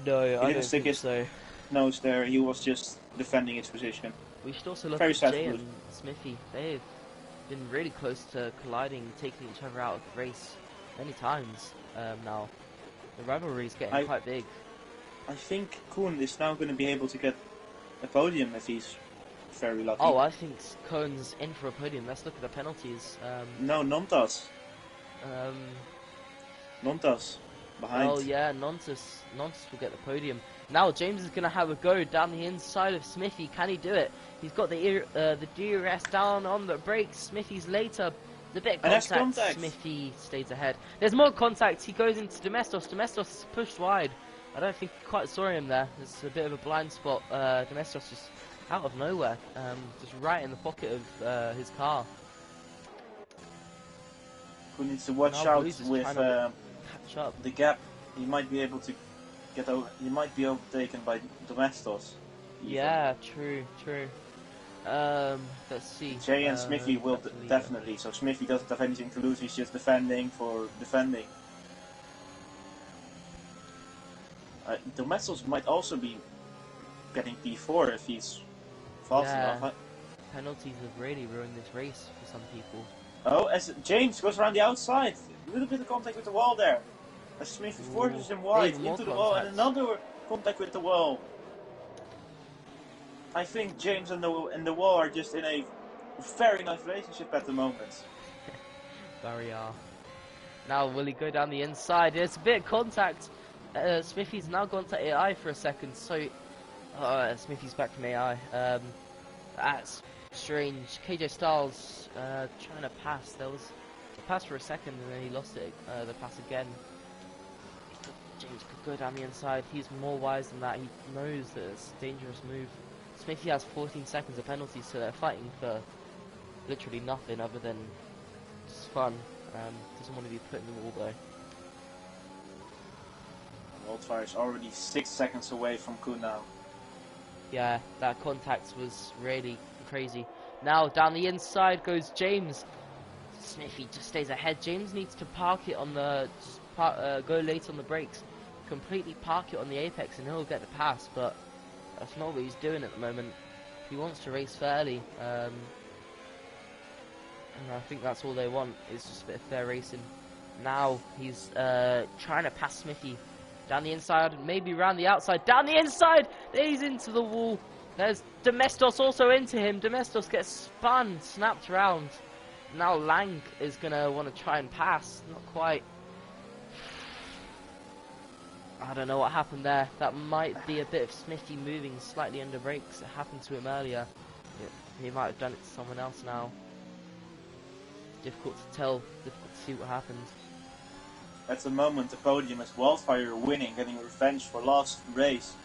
No, I don't didn't stick think his so. nose there. He was just defending his position. We should also look Very at sad Jay Blues. and Smithy. They've been really close to colliding, taking each other out of the race many times now. The rivalry is getting quite big. I think Koen is now going to be able to get a podium if he's very lucky. Oh, I think Cohen's in for a podium. Let's look at the penalties. No, Nontas. Nontas. Behind. Oh yeah, Nontas will get the podium. Now James is going to have a go down the inside of Smithy. Can he do it? He's got the DRS down on the brakes. Smithy's later. The bit of contact. Smithy stays ahead. There's more contact. He goes into Domestos. Domestos is pushed wide. I don't think you quite saw him there. There's a bit of a blind spot. Domestos just out of nowhere, just right in the pocket of his car. Who needs to watch out with the gap? He might be able to get over. He might be overtaken by Domestos. Yeah, true. Let's see. Jay and Smithy will definitely. So Smithy doesn't have anything to lose. He's just defending for defending. Domestos might also be getting P4 if he's fast enough. Penalties have really ruined this race for some people. Oh, as James goes around the outside, a little bit of contact with the wall there. As Smithy forces him wide into the wall, and another contact with the wall. I think James and the wall are just in a very nice relationship at the moment. Very are. Now will he go down the inside? There's a bit of contact. Smithy's now gone to AI for a second, so Smithy's back from AI. That's strange. KJ Styles trying to pass. There was a pass for a second and then he lost it. The pass again. James could go down the inside. He's more wise than that. He knows that it's a dangerous move. Smithy has 14 seconds of penalties, so they're fighting for literally nothing other than just fun. Doesn't want to be put in the wall though. Wildfire is already 6 seconds away from Koen now. Yeah, that contact was really crazy. Now down the inside goes James. Smithy just stays ahead. James needs to park it on the go late on the brakes, completely park it on the apex, and he'll get the pass. But that's not what he's doing at the moment. He wants to race fairly, and I think that's all they want, is just a bit of fair racing. Now he's trying to pass Smithy down the inside, maybe around the outside. Down the inside, he's into the wall. There's Domestos also into him. Domestos gets spun, snapped around. Now Lang is gonna want to try and pass. Not quite. I don't know what happened there. That might be a bit of Smithy moving slightly under brakes. It happened to him earlier. He might have done it to someone else now. Difficult to tell. Difficult to see what happened. At the moment, the podium is Wildfire winning, getting revenge for last race,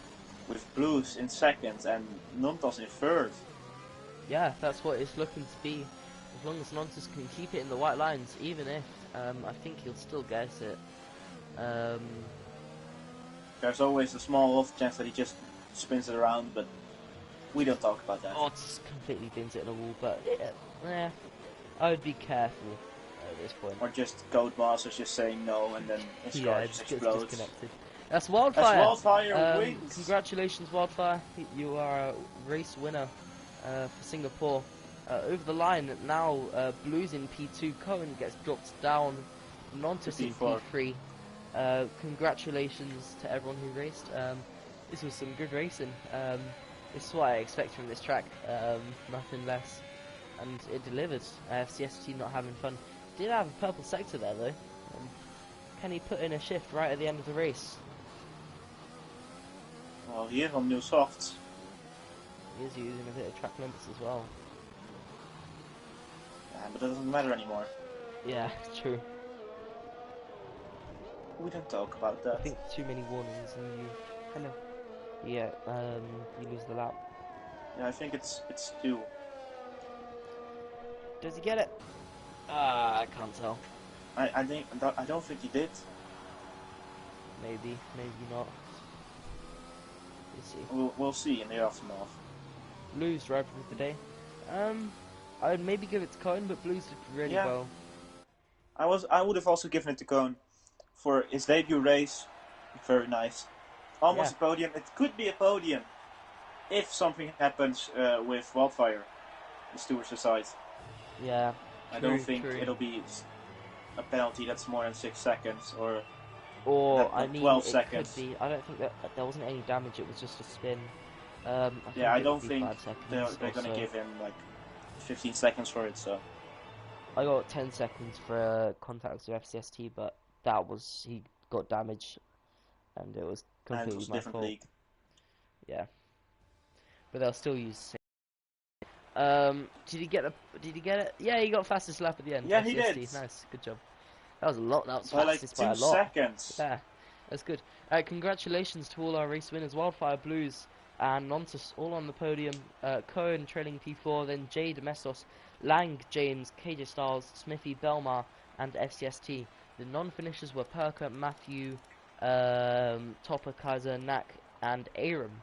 with Blues in second and Nontas in third. Yeah, that's what it's looking to be. As long as Nontas can keep it in the white lines, even if I think he'll still guess it. There's always a small off chance that he just spins it around, but we don't talk about that. Oh, just completely bins it in the wall, but yeah, I would be careful at this point. Or just Codemasters just saying no, and then his car just explodes. Disconnected. That's Wildfire. As Wildfire wins. Congratulations, Wildfire. You are a race winner for Singapore. Over the line now, Blues in P2. Cohen gets dropped down. Nontas in P3. Congratulations to everyone who raced. This was some good racing. This is what I expect from this track. Nothing less. And it delivered. FCST not having fun. Did have a purple sector there though. Can he put in a shift right at the end of the race? Well, he is on new softs. He is using a bit of track limits as well. Yeah, but that doesn't matter anymore. Yeah, true. We don't talk about that. I think too many warnings and you kind of you lose the lap. Yeah, I think it's two. Does he get it? I can't tell. I don't think he did. Maybe not. We'll see. We'll see in the aftermath. Blues driver of the day. I would maybe give it to Cohen, but Blues did really well. I would have also given it to Cohen for his debut race. Very nice. Almost a podium. It could be a podium if something happens with Wildfire, the stewards aside. Yeah. I don't think it'll be a penalty that's more than 6 seconds or I mean 12 it seconds. Could be. I don't think that there wasn't any damage. It was just a spin. I don't think they're going to give him like 15 seconds for it. So I got 10 seconds for contacts with FCST, but that was he got damage, and it was completely my fault. League. Yeah, but they'll still use. Did he get it? Yeah, he got fastest lap at the end. Yeah, FCST. he did. Nice, good job. That was a lot. That was by fastest like 2 by a lot. seconds. Yeah, that's good. Congratulations to all our race winners: Wildfire, Blues, and Nontas, all on the podium. Cohen trailing P4, then Jay Domestos, Lang, James, KJ Styles, Smithy, Belmar, and FCST. The non-finishers were Perker, Matthew, Topper, Kaiser, Knack, and Aram.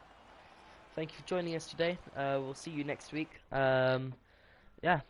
Thank you for joining us today. We'll see you next week. See ya.